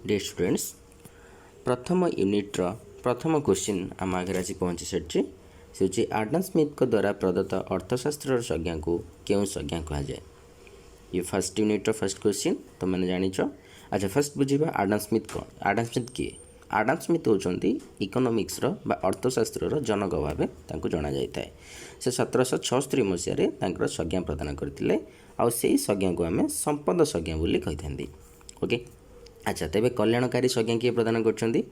Dear students प्रथम यूनिट्र प्रथम question आम आगे आज पहुँची सारी से हूँ आडम स्मिथ द्वारा प्रदत्त अर्थशास्त्र संज्ञा को क्यों संज्ञा कहुए। ये फर्स्ट यूनिट्र फर्स्ट क्वेश्चन तुम मैंने जाच। अच्छा फर्स्ट बुझा आडम स्मिथ कौन। आडम स्मिथ किए। आडम स्मिथ होती इकोनोमिक्स अर्थशास्त्र जनक भाव जना जाए। से 1776 मसीह संज्ञा प्रदान करते आई संज्ञा को आम संपद संज्ञा बोली कही। ओके अच्छा तेरे कल्याणकारी संज्ञा किए प्रदान कर।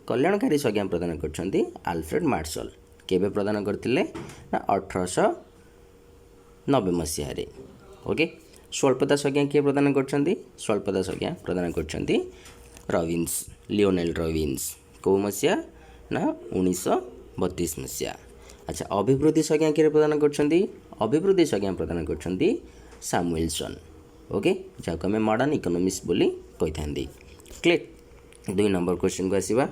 कल्याणकारी संज्ञा प्रदान कर आल्फ्रेड मार्शल। केबे प्रदान करते ना 1890 मसीह। ओके स्वल्पता संज्ञा किए प्रदान कर। स्वल्पता संज्ञा प्रदान कर रॉबिन्स लियोनेल रॉबिन्स कौ मसीहा ना 1932 मसीहा। अच्छा अभिवृद्धि संज्ञा किए प्रदान कर। अभिवृद्धि संज्ञा प्रदान कर सैमुएल्सन। ओके जहाँ आम मॉडर्न इकोनॉमिक्स बोली कही था। क्लियर 2 नंबर क्वेश्चन को आसवा।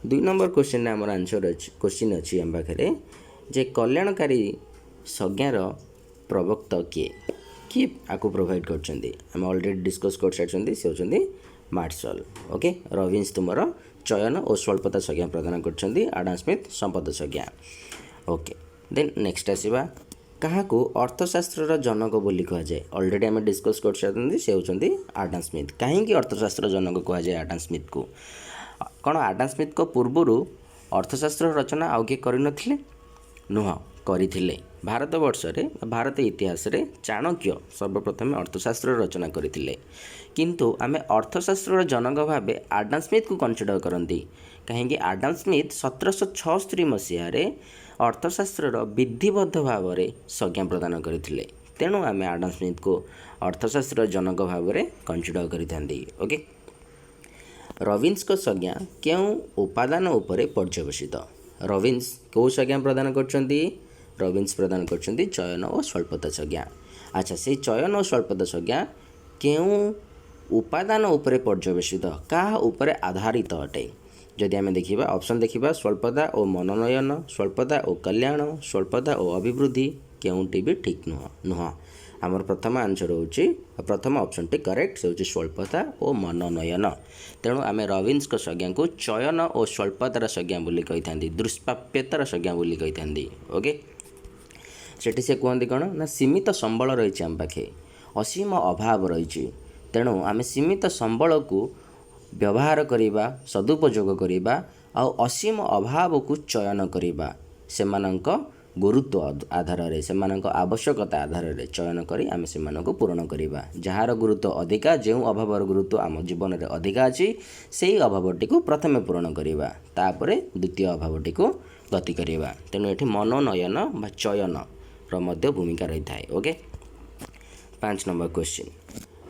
2 नंबर क्वेश्चन आमर आंसर क्वेश्चन अच्छी आम पाखे जे कल्याणकारी संज्ञार प्रवक्ता किए किए आपको प्रोवाइड कर ऑलरेडी डिस्कस कर सारी से होती मार्शल। ओके रॉबिन्स तुमर चयन और स्वल्पता संज्ञा प्रदान कर। आडम स्मिथ संपद संज्ञा। ओके देन नेक्स्ट आसवा क्या अर्थशास्त्र जनक बोली कहुए। ऑलरेडी आम डिस्कस कर सारी से होती आडम स्मिथ। कहीं अर्थशास्त्र जनक कहुए आडम स्मिथ को कौन। आडम स्मिथ को पूर्वर अर्थशास्त्र रचना आउ किए कर नुह करते। भारत वर्ष भारत इतिहास रे चाणक्य सर्वप्रथम अर्थशास्त्र रचना करते किंतु आम अर्थशास्त्र जनक भाव आडम स्मिथ को कनसीडर करती कहीं आडम स्मिथ 1776 मसीह अर्थशास्त्र विधिबद्ध भाव में संज्ञा प्रदान करते तेणु आम आडम स्मिथ को अर्थशास्त्र जनक भाव में कनसीडर करते। ओके रॉबिन्स को संज्ञा क्यों उपादान उपरे पर्यवसित। रॉबिन्स कौ संज्ञा प्रदान कर। रॉबिन्स प्रदान कर चयन और स्वल्पता संज्ञा। अच्छा से चयन और स्वल्पता संज्ञा क्यों उपादान उपरे पर्यवसित क्या उपरे आधारित अटे। जदि आम देखा ऑप्शन देखा स्वल्पता और मनोनयन स्वल्पता और कल्याण स्वल्पता और अभिवृद्धि केउटी भी ठीक नुह। आमर प्रथम आंसर होची प्रथम ऑप्शन टी करेक्ट से होची स्वल्पता और मनोनयन। तेणु आम रॉबिन्स को संज्ञा को चयन और स्वल्पतार संज्ञा बोली कही था दुष्प्राप्यतार संज्ञा बोली कही था। ओके सेठी से कहते कौन ना सीमित संबल रही आम पाखे असीम अभाव रही तेणु आम सीमित संबल को व्यवहार करवा सदुपयोग करवा आ असीम अभाव को चयन करवा सेमानंक गुरुत्व आधार रे सेमानंक आवश्यकता आधार रे चयन करी आम से पूरण करवा जार गुरुत्व अधिका जो अभावर गुरुत्व आम जीवन में अधिका अच्छी से अभावटी को प्रथमे पूरण करवा तापर द्वितीय अभावटी को गति करवा। तेणु ये मनोनयन बा चयन रो भूमिका रही है। ओके 5 नंबर क्वेश्चन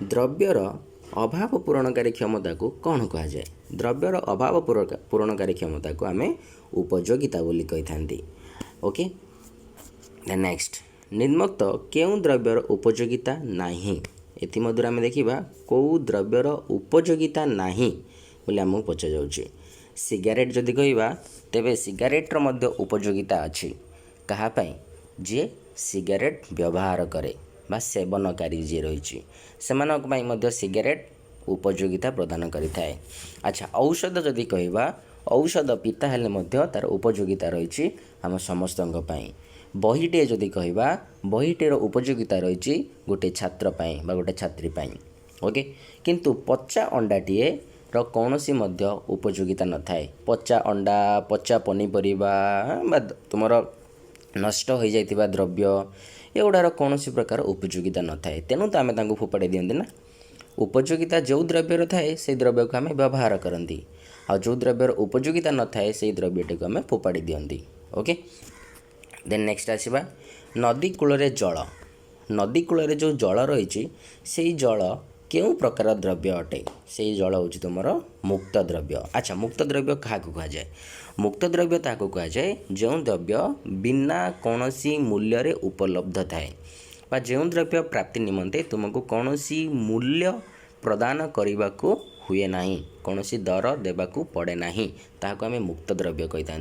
द्रव्यर अभाव पूरणकारी क्षमता को कौन कहुए। द्रव्यर अभाव पूरणकारी क्षमता को आम उपयोगिता बोली कही था। ओके नेक्स्ट निम्नोक्त केउं द्रव्यर उपयोगिता नहीं। एमध्य आम देखा कौ द्रव्यर उपयोगिता नहीं बोली आमको पचा जाऊँगी। सिगारेट जदि कहवा तेबे सिगारेट्र मध्य उपयोगिता अच्छी कहाँपाई जे सिगारेट व्यवहार करे बा सेवनकारी जी रही से सिगारेट उपयोगिता प्रदान करें। अच्छा औषध जदि कहवा औषध पिता हेले तार उपयोगिता रही आम समस्त बहीटे जदि कहवा बहीटेर उपयोगिता रही गोटे छात्र बा गोटे छात्री। ओके किंतु पचा अंडाटीए कौन सी उपयोगिता न थाए। पचा अंडा पचा पनीपरिबा बा तुमर नष्ट हो जाइतिबा द्रव्य एगुड़ार कौन सी प्रकार उपयोगिता न थाए तेणु तो आम फोपाड़ी दियंती ना। उपयोगिता जो द्रव्यर थाए से द्रव्य को आम व्यवहार करती आ जो द्रव्यर उपयोगिता न थाए से द्रव्यटी को आम फोपाड़ी दियंती। ओके देन नेक्स्ट आसवा नदी कूल जल। नदी कूल जो जल रही से जल क्यों प्रकार द्रव्य अटे। से जल हूँ तुम मुक्त द्रव्य। अच्छा मुक्त द्रव्य क्या कहुए। मुक्त द्रव्य ताको कहुए जो द्रव्य बिना कौन सी मूल्य रे उपलब्ध थाए बा जो द्रव्य प्राप्ति निमंते तुमको कौन सी मूल्य प्रदान करने को हुए नहीं कौन सी दर देवाक पड़े नहीं ताको आम मुक्त द्रव्य कही था।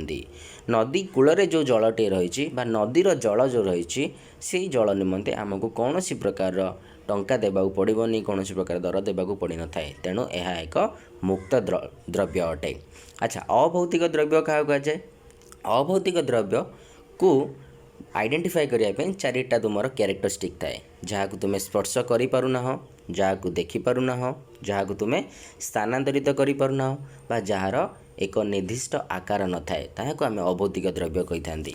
नदी कूल जो जलटे रही नदीर जल जो रही से जल निमंते आमको कौन सी प्रकार ଟଙ୍କା ଦେବାକୁ ପଡ଼ିବନି, କୌଣସି ପ୍ରକାର ଦର ଦେବାକୁ ପଡ଼ିନଥାଏ। ତେଣୁ ଏହା ଏକ ମୁକ୍ତ ଦ୍ରବ୍ୟ ଅଟେ। ଆଚ୍ଛା, ଅଭୌତିକ ଦ୍ରବ୍ୟ କାହାକୁ କୁହାଯାଏ? ଅଭୌତିକ ଦ୍ରବ୍ୟକୁ ଆଇଡେଣ୍ଟିଫାଏ କରିବା ପାଇଁ ଚାରିଟା ତୁମର କ୍ୟାରେକ୍ଟରିଷ୍ଟିକ୍ ଥାଏ। ଯାହାକୁ ତୁମେ ସ୍ପର୍ଶ କରିପାରୁନାହ, ଯାହାକୁ ଦେଖିପାରୁନାହ, ଯାହାକୁ ତୁମେ ସ୍ଥାନାନ୍ତରିତ କରିପାରୁନାହ ବା ଯାହାର ଏକ ନିର୍ଦ୍ଦିଷ୍ଟ ଆକାର ନଥାଏ, ତାହାକୁ ଆମେ ଅଭୌତିକ ଦ୍ରବ୍ୟ କହିଥାନ୍ତି।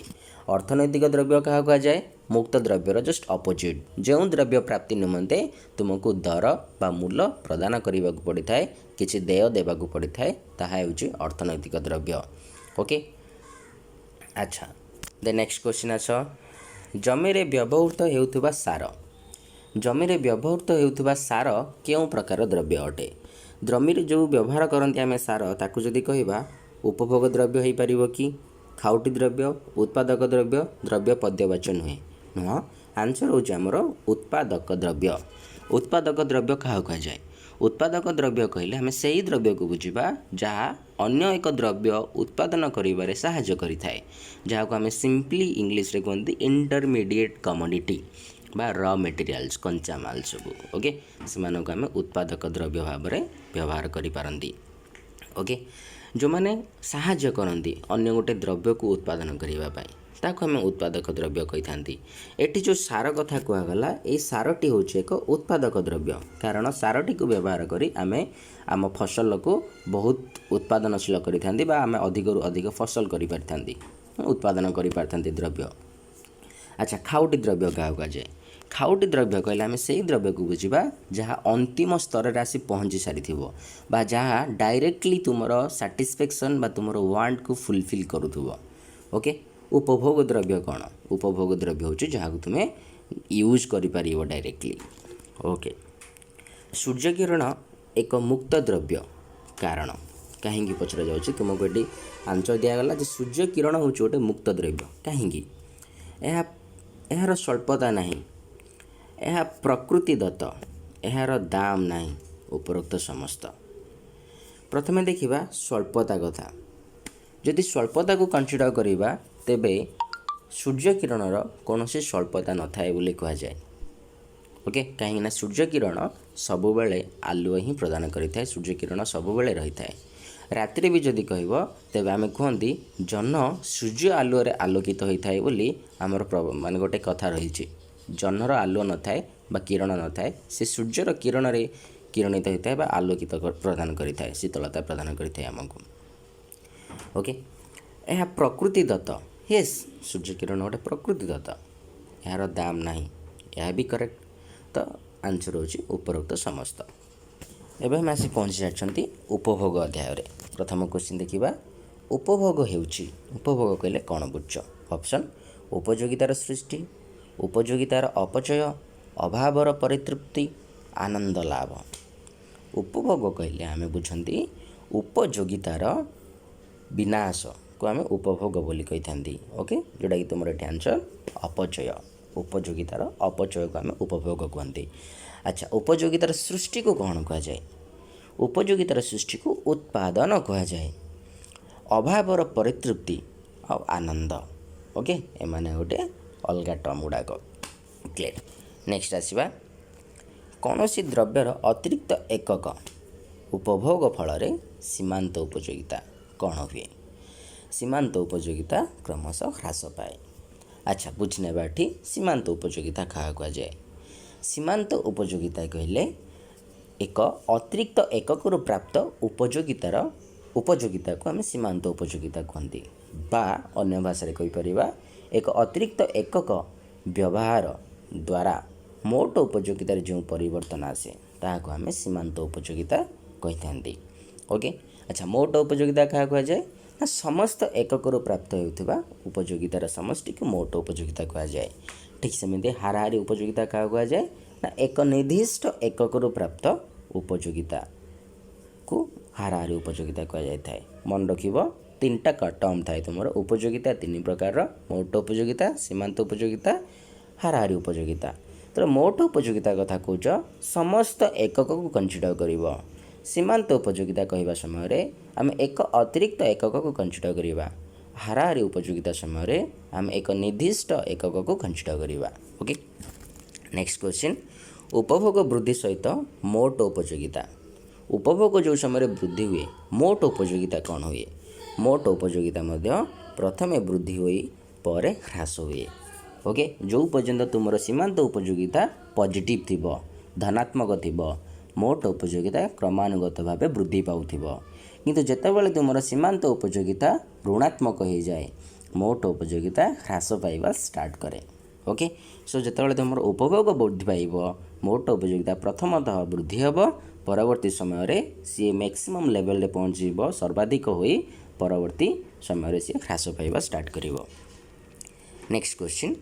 ଅର୍ଥନୈତିକ ଦ୍ରବ୍ୟ କାହାକୁ କୁହାଯାଏ? ମୁକ୍ତ ଦ୍ରବ୍ୟର ଜଷ୍ଟ ଅପୋଜିଟ୍। ଯେଉଁ ଦ୍ରବ୍ୟ ପ୍ରାପ୍ତି ନିମନ୍ତେ ତୁମକୁ ଦର ବା ମୂଲ୍ୟ ପ୍ରଦାନ କରିବାକୁ ପଡ଼ିଥାଏ, କିଛି ଦେୟ ଦେବାକୁ ପଡ଼ିଥାଏ, ତାହା ହେଉଛି ଅର୍ଥନୈତିକ ଦ୍ରବ୍ୟ। ଓକେ, ଆଚ୍ଛା, ନେକ୍ସଟ କ୍ୱେଶ୍ଚିନ୍ ଆସ। ଜମିରେ ବ୍ୟବହୃତ ହେଉଥିବା ସାର। ଜମିରେ ବ୍ୟବହୃତ ହେଉଥିବା ସାର କେଉଁ ପ୍ରକାର ଦ୍ରବ୍ୟ ଅଟେ? ଜମିରେ ଯେଉଁ ବ୍ୟବହାର କରନ୍ତି ଆମେ ସାର, ତାକୁ ଯଦି କହିବା ଉପଭୋଗ ଦ୍ରବ୍ୟ ହୋଇପାରିବ କି, ଖାଉଟି ଦ୍ରବ୍ୟ, ଉତ୍ପାଦକ ଦ୍ରବ୍ୟ, ଦ୍ରବ୍ୟ ପଦ୍ୟବାଚ୍ୟ ନୁହେଁ? ନୁହଁ, ଆନ୍ସର ହେଉଛି ଆମର ଉତ୍ପାଦକ ଦ୍ରବ୍ୟ। ଉତ୍ପାଦକ ଦ୍ରବ୍ୟ କାହାକୁ କୁହାଯାଏ? ଉତ୍ପାଦକ ଦ୍ରବ୍ୟ କହିଲେ ଆମେ ସେହି ଦ୍ରବ୍ୟକୁ ବୁଝିବା ଯାହା ଅନ୍ୟ ଏକ ଦ୍ରବ୍ୟ ଉତ୍ପାଦନ କରିବାରେ ସାହାଯ୍ୟ କରିଥାଏ, ଯାହାକୁ ଆମେ ସିମ୍ପଲି ଇଂଲିଶରେ କୁହନ୍ତି ଇଣ୍ଟରମିଡ଼ିଏଟ୍ କମୋଡ଼ିଟି ବା ର ମେଟେରିଆଲ୍ସ, କଞ୍ଚାମାଲ ସବୁ। ଓକେ, ସେମାନଙ୍କୁ ଆମେ ଉତ୍ପାଦକ ଦ୍ରବ୍ୟ ଭାବରେ ବ୍ୟବହାର କରିପାରନ୍ତି। ଓକେ, ଯେଉଁମାନେ ସାହାଯ୍ୟ କରନ୍ତି ଅନ୍ୟ ଗୋଟେ ଦ୍ରବ୍ୟକୁ ଉତ୍ପାଦନ କରିବା ପାଇଁ, ତାକୁ ଆମେ ଉତ୍ପାଦକ ଦ୍ରବ୍ୟ କହିଥାନ୍ତି। ଏଠି ଯେଉଁ ସାର କଥା କୁହାଗଲା, ଏହି ସାରଟି ହେଉଛି ଏକ ଉତ୍ପାଦକ ଦ୍ରବ୍ୟ, କାରଣ ସାରଟିକୁ ବ୍ୟବହାର କରି ଆମେ ଆମ ଫସଲକୁ ବହୁତ ଉତ୍ପାଦନଶୀଳ କରିଥାନ୍ତି ବା ଆମେ ଅଧିକରୁ ଅଧିକ ଫସଲ କରିପାରିଥାନ୍ତି, ଉତ୍ପାଦନ କରିପାରିଥାନ୍ତି ଦ୍ରବ୍ୟ। ଆଚ୍ଛା, ଖାଉଟି ଦ୍ରବ୍ୟ କାହାକୁ କୁହାଯାଏ? ଖାଉଟି ଦ୍ରବ୍ୟ କହିଲେ ଆମେ ସେହି ଦ୍ରବ୍ୟକୁ ବୁଝିବା ଯାହା ଅନ୍ତିମ ସ୍ତରରେ ଆସି ପହଞ୍ଚି ସାରିଥିବ ବା ଯାହା ଡାଇରେକ୍ଟଲି ତୁମର ସାଟିସ୍ଫ୍ୟାକ୍ସନ୍ ବା ତୁମର ୱାଣ୍ଟକୁ ଫୁଲଫିଲ୍ କରୁଥିବ। ଓକେ, ଉପଭୋଗ ଦ୍ରବ୍ୟ କ'ଣ? ଉପଭୋଗ ଦ୍ରବ୍ୟ ହେଉଛି ଯାହାକୁ ତୁମେ ୟୁଜ୍ କରିପାରିବ ଡାଇରେକ୍ଟଲି। ଓକେ, ସୂର୍ଯ୍ୟକିରଣ ଏକ ମୁକ୍ତ ଦ୍ରବ୍ୟ କାରଣ? କାହିଁକି ପଚରାଯାଉଛି? ତୁମକୁ ଏଠି ଆନ୍ସର ଦିଆଗଲା ଯେ ସୂର୍ଯ୍ୟକିରଣ ହେଉଛି ଗୋଟେ ମୁକ୍ତ ଦ୍ରବ୍ୟ। କାହିଁକି? ଏହାର ସ୍ୱଳ୍ପତା ନାହିଁ, ଏହା ପ୍ରକୃତି ଦତ୍ତ, ଏହାର ଦାମ ନାହିଁ ଉପରୋକ୍ତ ସମସ୍ତ। ପ୍ରଥମେ ଦେଖିବା ସ୍ୱଳ୍ପତା କଥା। ଯଦି ସ୍ୱଳ୍ପତାକୁ କନସିଡର କରିବା, ତେବେ ସୂର୍ଯ୍ୟକିରଣର କୌଣସି ସ୍ୱଳ୍ପତା ନଥାଏ ବୋଲି କୁହାଯାଏ। ଓକେ, କାହିଁକିନା ସୂର୍ଯ୍ୟକିରଣ ସବୁବେଳେ ଆଲୁଅ ହିଁ ପ୍ରଦାନ କରିଥାଏ, ସୂର୍ଯ୍ୟକିରଣ ସବୁବେଳେ ରହିଥାଏ। ରାତିରେ ବି ଯଦି କହିବ, ତେବେ ଆମେ କୁହନ୍ତି ଜହ୍ନ ସୂର୍ଯ୍ୟ ଆଲୁଅରେ ଆଲୋକିତ ହୋଇଥାଏ ବୋଲି ଆମର ମାନେ ଗୋଟେ କଥା ରହିଛି। ଜହ୍ନର ଆଲୁଅ ନଥାଏ ବା କିରଣ ନଥାଏ, ସେ ସୂର୍ଯ୍ୟର କିରଣରେ କିରଣିତ ହୋଇଥାଏ ବା ଆଲୋକିତ ପ୍ରଦାନ କରିଥାଏ, ଶୀତଳତା ପ୍ରଦାନ କରିଥାଏ ଆମକୁ। ଓକେ, ଏହା ପ୍ରକୃତି ଦତ୍ତ। ୟେସ୍, ସୂର୍ଯ୍ୟକିରଣ ଗୋଟେ ପ୍ରକୃତି ଦତ୍ତ, ଏହାର ଦାମ ନାହିଁ, ଏହା ବି କରେକ୍ଟ। ତ ଆନ୍ସର ହେଉଛି ଉପରୋକ୍ତ ସମସ୍ତ। ଏବେ ଆମେ ଆସି ପହଞ୍ଚି ସାରିଛନ୍ତି ଉପଭୋଗ ଅଧ୍ୟାୟରେ। ପ୍ରଥମ କ୍ୱେଶ୍ଚିନ୍ ଦେଖିବା, ଉପଭୋଗ ହେଉଛି, ଉପଭୋଗ କହିଲେ କ'ଣ ବୁଝୁଛ? ଅପସନ୍: ଉପଯୋଗିତାର ସୃଷ୍ଟି, ଉପଯୋଗିତାର ଅପଚୟ, ଅଭାବର ପରିତୃପ୍ତି, ଆନନ୍ଦ ଲାଭ। ଉପଭୋଗ କହିଲେ ଆମେ ବୁଝନ୍ତି ଉପଯୋଗିତାର ବିନାଶକୁ ଆମେ ଉପଭୋଗ ବୋଲି କହିଥାନ୍ତି। ଓକେ, ଯେଉଁଟାକି ତୁମର ଏଠି ଆନ୍ସର ଅପଚୟ। ଉପଯୋଗିତାର ଅପଚୟକୁ ଆମେ ଉପଭୋଗ କୁହନ୍ତି। ଆଚ୍ଛା, ଉପଯୋଗିତାର ସୃଷ୍ଟିକୁ କ'ଣ କୁହାଯାଏ? ଉପଯୋଗିତାର ସୃଷ୍ଟିକୁ ଉତ୍ପାଦନ କୁହାଯାଏ। ଅଭାବର ପରିତୃପ୍ତି ଆଉ ଆନନ୍ଦ। ଓକେ, ଏମାନେ ଗୋଟେ ଅଲଗା ଟର୍ମ ଗୁଡ଼ାକ। କ୍ଲିୟର। ନେକ୍ସଟ ଆସିବା, କୌଣସି ଦ୍ରବ୍ୟର ଅତିରିକ୍ତ ଏକକ ଉପଭୋଗ ଫଳରେ ସୀମାନ୍ତ ଉପଯୋଗିତା କ'ଣ ହୁଏ? ସୀମାନ୍ତ ଉପଯୋଗିତା କ୍ରମଶଃ ହ୍ରାସ ପାଏ। ଆଚ୍ଛା, ବୁଝିନେବା ଏଠି ସୀମାନ୍ତ ଉପଯୋଗିତା କାହାକୁ କୁହାଯାଏ? ସୀମାନ୍ତ ଉପଯୋଗିତା କହିଲେ ଏକ ଅତିରିକ୍ତ ଏକକରୁ ପ୍ରାପ୍ତ ଉପଯୋଗିତାକୁ ଆମେ ସୀମାନ୍ତ ଉପଯୋଗିତା କୁହନ୍ତି, ବା ଅନ୍ୟ ଭାଷାରେ କହିପାରିବା ଏକ ଅତିରିକ୍ତ ଏକକ ବ୍ୟବହାର ଦ୍ୱାରା ମୋଟ ଉପଯୋଗିତାରେ ଯେଉଁ ପରିବର୍ତ୍ତନ ଆସେ ତାହାକୁ ଆମେ ସୀମାନ୍ତ ଉପଯୋଗିତା କହିଥାନ୍ତି। ଓକେ, ଆଚ୍ଛା, ମୋଟ ଉପଯୋଗିତା କାହାକୁ କୁହାଯାଏ? ନା ସମସ୍ତ ଏକକରୁ ପ୍ରାପ୍ତ ହେଉଥିବା ଉପଯୋଗିତାର ସମଷ୍ଟିକୁ ମୋଟ ଉପଯୋଗିତା କୁହାଯାଏ। ଠିକ୍ ସେମିତି ହାରାହାରି ଉପଯୋଗିତା କାହାକୁ କୁହାଯାଏ? ନା ଏକ ନିର୍ଦ୍ଦିଷ୍ଟ ଏକକରୁ ପ୍ରାପ୍ତ ଉପଯୋଗିତାକୁ ହାରାହାରି ଉପଯୋଗିତା କୁହାଯାଇଥାଏ। ମନେ ରଖିବ, ତିନିଟା ଟର୍ମ ଥାଏ ତୁମର ଉପଯୋଗିତା, ତିନି ପ୍ରକାରର: ମୋଟ ଉପଯୋଗିତା, ସୀମାନ୍ତ ଉପଯୋଗିତା, ହାରାହାରି ଉପଯୋଗିତା। ତ ମୋଟ ଉପଯୋଗିତା କଥା କହୁଛ ସମସ୍ତ ଏକକକୁ କନସିଡର କରିବ। ସୀମାନ୍ତ ଉପଯୋଗିତା କହିବା ସମୟରେ ଆମେ ଏକ ଅତିରିକ୍ତ ଏକକକୁ କନସିଡର କରିବା। ହାରାହାରି ଉପଯୋଗିତା ସମୟରେ ଆମେ ଏକ ନିର୍ଦ୍ଦିଷ୍ଟ ଏକକକୁ କନସିଡର କରିବା। ଓକେ, ନେକ୍ସଟ କ୍ୱେଶ୍ଚିନ୍, उपभोग वृद्धि सहित मोट उपयोगिता उपभोग जो समय वृद्धि हुए मोट उपयोगिता कौन हुए मोट उपयोगिता मध्य प्रथमे वृद्धि हुई पर ह्रास हुए ओके जो पर्यंत तुम सीमांत उपयोगिता पॉजिटिव थी धनात्मक थी मोट उपयोगिता क्रमानुगत भाव वृद्धि पाउथिबो किंतु जेतेबेले तुम सीमांत उपयोगिता ऋणात्मक हो जाए मोट उपयोगिता ह्रास पाइबा स्टार्ट करे ओके सो जितेबाला तुम उपभोग वृद्धि पाइब मोट उपयोगिता प्रथमतः वृद्धि हेब परवर्ती समय सी मैक्सिमम लेवल पहुँच सर्वाधिक हो परवर्ती समय सी ह्रास पाइबा स्टार्ट कर नेक्स्ट क्वेश्चन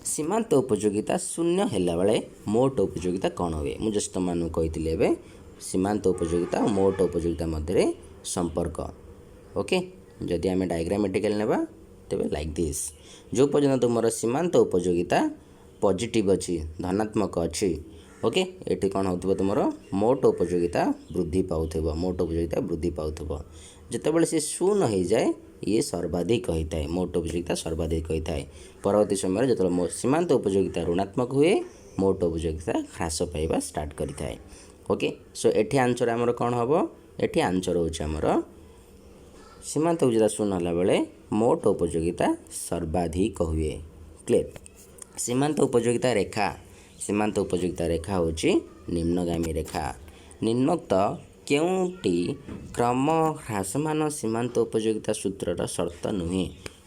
सीमांत उपयोगिता शून्य है बेले मोट उपयोगिता कौन हुए मुझे जस्ट तुम कही सीमांत उपयोगिता और मोट उपयोगिता मध्य संपर्क ओके जदि आम डायग्रामेटिकल नेबा तेबे लाइक दिस जो पर्यंत तुम सीमांत उपयोगिता पॉजिटिव अच्छी धनात्मक अच्छी ओके ये कौन हो तुम मोट उपयोगिता वृद्धि पाउथबो मोट उपयोगिता वृद्धि पाउथबो जितेबाला सी शून्य हो जाए ये सर्वाधिक होता है मोट उपयोगिता सर्वाधिक होता है परवर्ती समय जो सीमांत उपयोगिता ऋणात्मक हुए मोट उपयोगिता ह्रास पाइबा स्टार्ट करता है ओके सो एठी आंसर आमर कौन हम एठी आंसर होमर सीमांत उपयोगिता शून्य होला बेले मोट उपयोगिता सर्वाधिक हुए क्लियर सीमांत उपयोगिता रेखा हूँ निम्नगामी रेखा निम्नोक्त केउटी क्रम ह्रासमान सीमांत उपयोगिता सूत्रर शर्त नुहे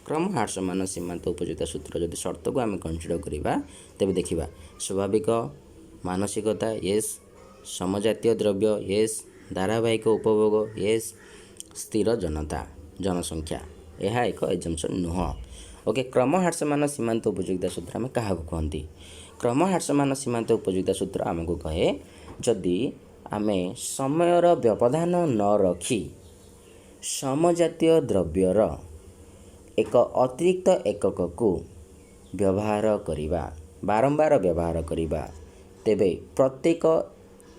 क्रम ह्रासमान सीमांत उपयोगिता सूत्र जदि शर्त को आम कनसीडर करवा तेबे देखिबा स्वाभाविक मानसिकता येस समजातीय द्रव्य येस धारावाहिक उपभोग येस स्थिर जनसंख्या यह एक एजम्पशन नुह ओके क्रम ह्रासमान सीमांत उपयोगिता सूत्र आम क्या कहती क्रम ह्रासमान सीमांत उपयोगिता सूत्र आमको कहे जदि आम समयर व्यवधान न रखी समजातीय द्रव्यर एक अतिरिक्त एकक को व्यवहार करिबा बारंबार व्यवहार करिबा तेबे प्रत्येक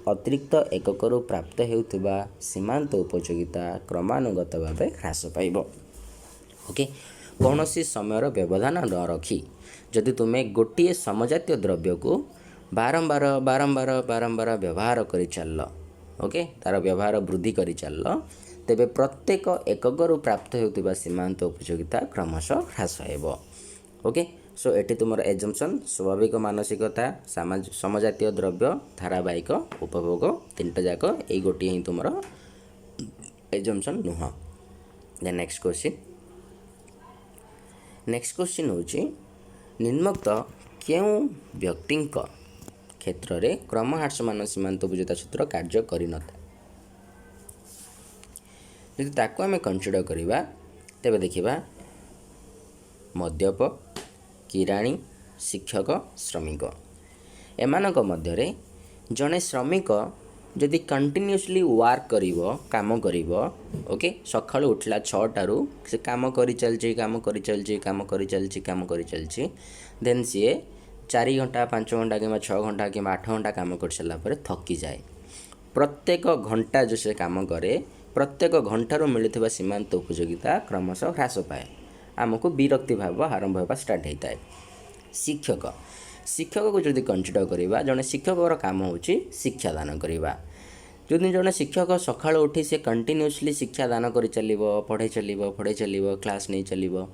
अतिरिक्त एकक प्राप्त हेउथिबा सीमांत उपयोगिता क्रमानुगत भाव ह्रास पाइब ओके कौन सी समयर व्यवधान न रखी जदि तुम्हें गोटे समजातीय द्रव्य को बारंबार बारंबार बारंबार व्यवहार कर चल ओके तार व्यवहार वृद्धि कर चल तेबे प्रत्येक एकक प्राप्त हेउथिबा सीमांत उपयोगिता क्रमशः ह्रास हेबो ओके सो एटी तुम एजम्पशन स्वाभाविक मानसिकता समजातीय द्रव्य धारावाहिक उपभोग तीनटा जाक यही गोटे ही तुम एजम्पशन नुह देन नेक्स्ट क्वेश्चन हूँ निम्नोक्त क्यों व्यक्ति क्षेत्र में क्रम ह्रासमान सीमांत उपयोगिता सूत्र कार्य करना यदि ताको आम कनसीडर करवा तेबे देखिबा मद्यप किराणी शिक्षक श्रमिक एमानक मध्यरे जड़े श्रमिक जदि कंटिन्यूअसली वर्क करिवो काम करिवो ओके सकाळ उठला 6टारू से काम करि चलची देन सी 4 घंटा 5 घंटा कि 6 घंटा कि 8 घंटा काम कर सारा पर थकी जाए प्रत्येक घंटा जो से काम करे प्रत्येक घंटारू मिलुथिबा सीमांत उपयोगिता क्रमशः ह्रास पाए आमको विरक्ति भाव आरंभ होगा स्टार्ट होता है शिक्षक को जदि कनसीडर करवा जड़े शिक्षक काम हो शिक्षादान करवा जदि जड़े शिक्षक सका उठी से कंटिन्यूअसली शिक्षादान कर चलो पढ़े चलो क्लास नहीं चलो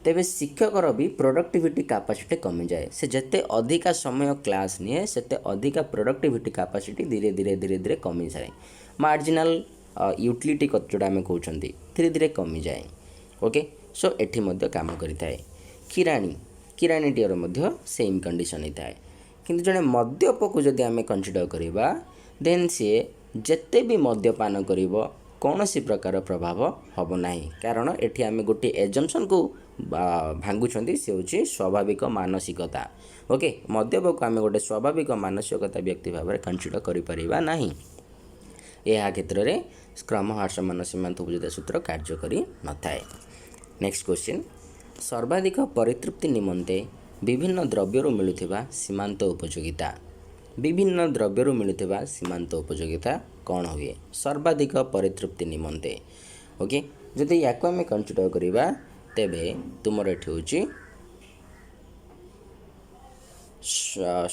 तेबे शिक्षकर भी प्रोडक्टिविटी कैपेसिटी कमी जाए से जिते अधिका समय क्लास निए सेते अधिका प्रोडक्टिविटी कैपेसिटी धीरे धीरे धीरे धीरे कमी जाए मार्जिनाल यूटिलिटी जोड़ा आम कहते धीरे धीरे कमी जाए ओके सो एठी मध्य काम करिथाए किराणी टीर मध्य सेम कंडीशन होता है किंतु जड़े मद्यप को जदि आम कनसीडर करवा देन सी जेते भी मद्यपान करिवो कौन सी प्रकार प्रभाव हम ना कारण एठी आम गोटे एजम्पशन को भांगुंट सी हूँ स्वाभाविक मानसिकता ओके मद्यप को आम गोटे स्वाभाविक मानसिकता व्यक्ति भाव में कनसीडर करें ना यह क्षेत्र में क्रम ह्रासमान सीमांत उपयोगिता सूत्र कार्य करि नथाए नेक्स्ट क्वेश्चन सर्वाधिक परितृप्ति निमंते विभिन्न द्रव्यरू मिलुथिबा सीमांत उपयोगिता विभिन्न द्रव्यरू मिलुथिबा सीमांत उपयोगिता कौन हुए सर्वाधिक परितृप्ति निमंते ओके जदि याको आम कनसीडर करवा तेबे तुमर एठी होची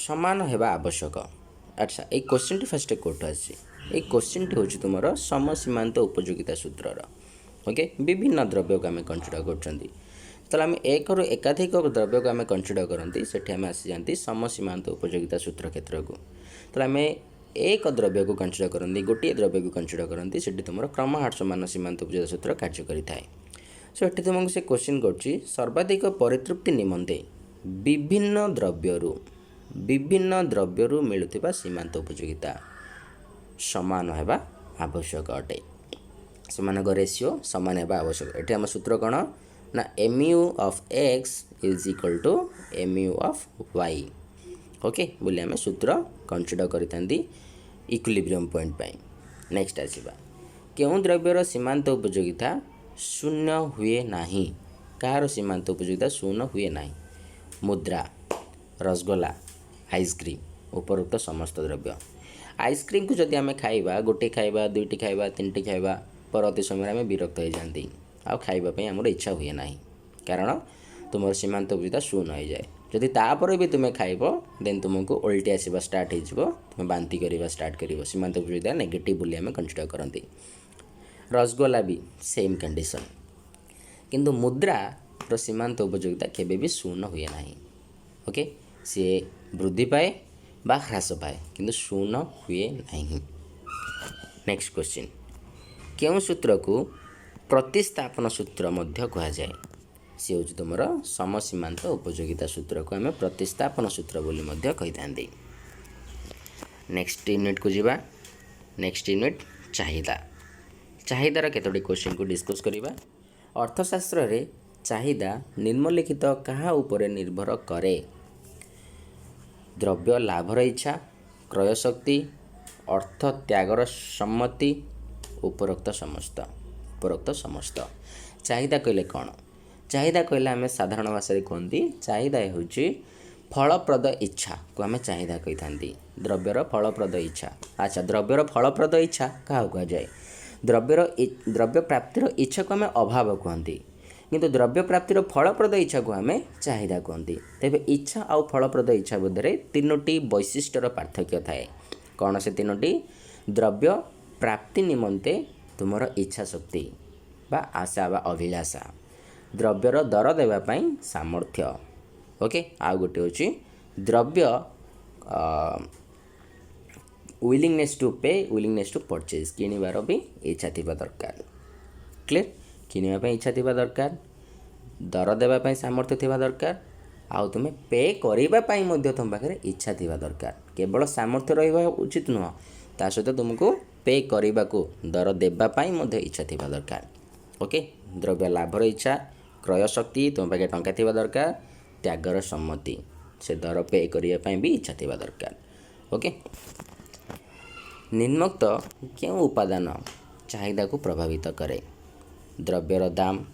समान हेबा आवश्यक अच्छा ये क्वेश्चन टी फास्ट कोट आसी ये क्वेश्चन टी हूँ तुम समसीमांत उपयोगिता सूत्रर ओके विभिन्न द्रव्य को आम कनसीडर कर आम एक रु एकाधिक द्रव्य को आम कनसीडर करती से आम आसी जाती समसीमांत उपयोगिता सूत्र क्षेत्र को तो आम एक द्रव्य को कनसीडर करती गोटे द्रव्य को कनसीडर करती से तुम क्रमहार समान सीमांत उपयोगिता सूत्र कार्य करें सो ये तुमको से क्वेश्चन कर सर्वाधिक परितृप्ति निमंते विभिन्न द्रव्यरू मिलुथिबा सीमांत उपयोगिता समान होगा आवश्यक अटे सेमानक रेशियो समान होगा आवश्यक ये आम सूत्र कौन ना mu of x is equal to mu of y okay बोले आम सूत्र कनसीडर करते इक्विलिब्रियम पॉइंट पाई नेक्स्ट आसीबा केउं द्रव्यर सीमांत उपयोगिता शून्य हुए नाही कार सीमांत उपयोगिता शून्य हुए नाही मुद्रा रसगोला आइसक्रीम उपरोक्त समस्त द्रव्य आइसक्रीम को जदि आम खाइबा गोटे खाइबा दुईटी खाइबा तीनटी खाइबा परवर्ती समय आम विरक्त हो जाती आउ खाइबापी आमर इच्छा हुए ना कारण तुम सीमांत उपयोगिता शून्य हो जाए जदि तापर भी तुम्हें खाइब देन तुमको उल्टी आसवा स्टार्ट हो तुम बांती करवा स्टार्ट कर सीमांत उपयोगिता नेगेटिव बोली आम कनसीडर करती रसगोला भी सेम कंडीशन किंतु मुद्रा सीमांत उपयोगिता केबे भी शून्य हुए ना ओके सी वृद्धि पाए बा ह्रास पाए किंतु शून्य हुए नहीं नेक्स्ट क्वेश्चन केउं सूत्र को प्रतिस्थापन सूत्र मध्य कहा जाए सी हूँ तुम समसीमांत उपयोगिता सूत्र को आम प्रतिस्थापन सूत्र बोली मध्य कही था नेक्स्ट यूनिट को जीवा नेक्स्ट यूनिट चाहिदा चाहिदार केतोटी क्वेश्चन को डिस्कस करवा अर्थशास्त्र रे चाहिदा निम्नलिखित कहा उपरे निर्भर करे द्रव्य लाभर इच्छा क्रय शक्ति अर्थ त्यागर सम्मति उपरोक्त समस्त चाहिदा कहले कौन चाहिदा कहले आम साधारण भाषा कहती चाहिदा हूँ फलप्रद इच्छा को आम चाहिदा कही था द्रव्यर फलप्रद इच्छा अच्छा द्रव्यर फलप्रद इच्छा क्या कह जाए द्रव्य प्राप्तिर इच्छा को आम अभाव कहती किंतु द्रव्य प्राप्तिर फलप्रद इच्छा को आम चाहिदा कहती तेरे इच्छा आउ फलप्रद इच्छा मध्य तीनोटी वैशिष्ट्यर पार्थक्य थाए कौन से तीनोटी द्रव्य प्राप्ति निमंते तुमर इच्छा शक्ति बा आशा बा अभिलाषा द्रव्यर दर देवाई सामर्थ्य ओके आउ गोटे हूँ द्रव्य विलिंगनेस टू पे विलिंगनेस टू परचेज किणवार भी इच्छा थी दरकार क्लियर किणवाई इच्छा थी दरकार दर देवाई सामर्थ्य थी दरकार आउ तुम्हें पे करने तुम पाखे इच्छा थी दरकार केवल सामर्थ्य रहा उचित नुह ता सहित तुमको पे करने को दर देवाई इच्छा थी दरकार ओके द्रव्य लाभर इच्छा क्रय शक्ति तुम पाखे टंका थी दरकार त्यागर सम्मति से दर पे करने भी इच्छा थी दरकार ओके निम्नोक्त क्यों उपादान चाहिदा को प्रभावित करे द्रव्यर दाम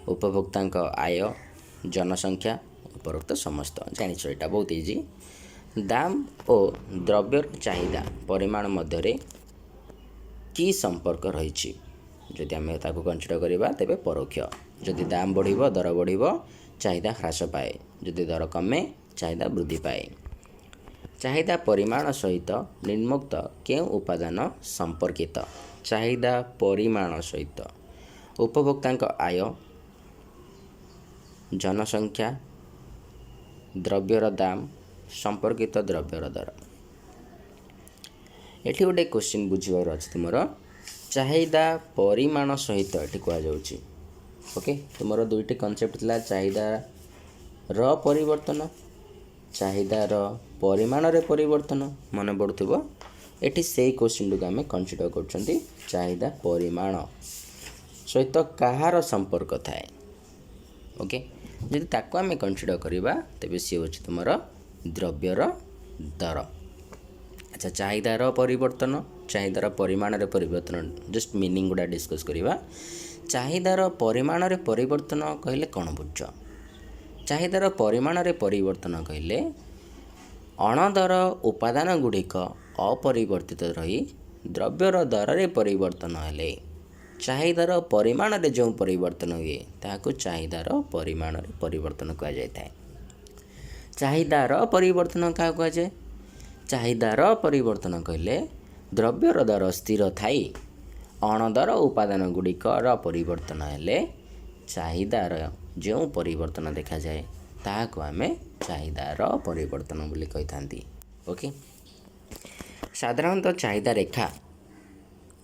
उपभोक्ता आय जनसंख्या उपरोक्त समस्त जानिछ एटा बहुत इजी दाम और द्रव्यर चाहिदा परिमाण मध्य की संपर्क रही जदि आम ताको कनसीडर करवा तेबे परोक्ष जदि दाम बढ़िबो दर बढ़िबो चाहिदा ह्रास पाए जदि दर कमे चाहिदा वृद्धि पाए चाहिदा परिमाण सहित निम्नोक्त केउं उपादान संपर्कित चाहिदा परिमाण सहित उपभोक्ता आय जनसंख्या द्रव्यर दाम संपर्कित द्रव्यर दर एठी गोटे क्वेश्चन बुझीबार अछि तुमर चाहिदा परिमाण सहित एठी कहा जाउछि ओके तुमर दुईटी कॉन्सेप्ट थिला चाहिदा र परिवर्तन चाहिदार परिमाण रे परिवर्तन मन पड़ुथिबो एठी सेही क्वेश्चन को आम कनसीडर करछंती चाहिदा परिमाण सहित कहार संपर्क थाए ओके जदि ताको आम कनसीडर करवा तेबे सी होछि तुमर द्रव्यर दर अच्छा चाहिदार परिवर्तन चाहिदार परिमाण रे परिवर्तन जस्ट मीनिंग गुडा डिस्कस करवा चाहिदार परिमाण रे परिवर्तन कहले कौन बुझ चाहिदार परिमाण रे परिवर्तन कहले अणदर उपादान गुड़िक अपरिवर्तित रही द्रव्यर दर रे परिवर्तन हेले चाहिदार परिमाण रे जो परिवर्तन हुए ताकू चाहिदार परिमाण रे परिवर्तन कहा जाए चाहिदार परिवर्तन क्या कहा जाए ଚାହିଦାର ପରିବର୍ତ୍ତନ କହିଲେ ଦ୍ରବ୍ୟର ଦର ସ୍ଥିର ଥାଇ ଅଣଦର ଉପାଦାନ ଗୁଡ଼ିକର ପରିବର୍ତ୍ତନ ହେଲେ ଚାହିଦାର ଯେଉଁ ପରିବର୍ତ୍ତନ ଦେଖାଯାଏ ତାହାକୁ ଆମେ ଚାହିଦାର ପରିବର୍ତ୍ତନ ବୋଲି କହିଥାନ୍ତି। ଓକେ, ସାଧାରଣତଃ ଚାହିଦା ରେଖା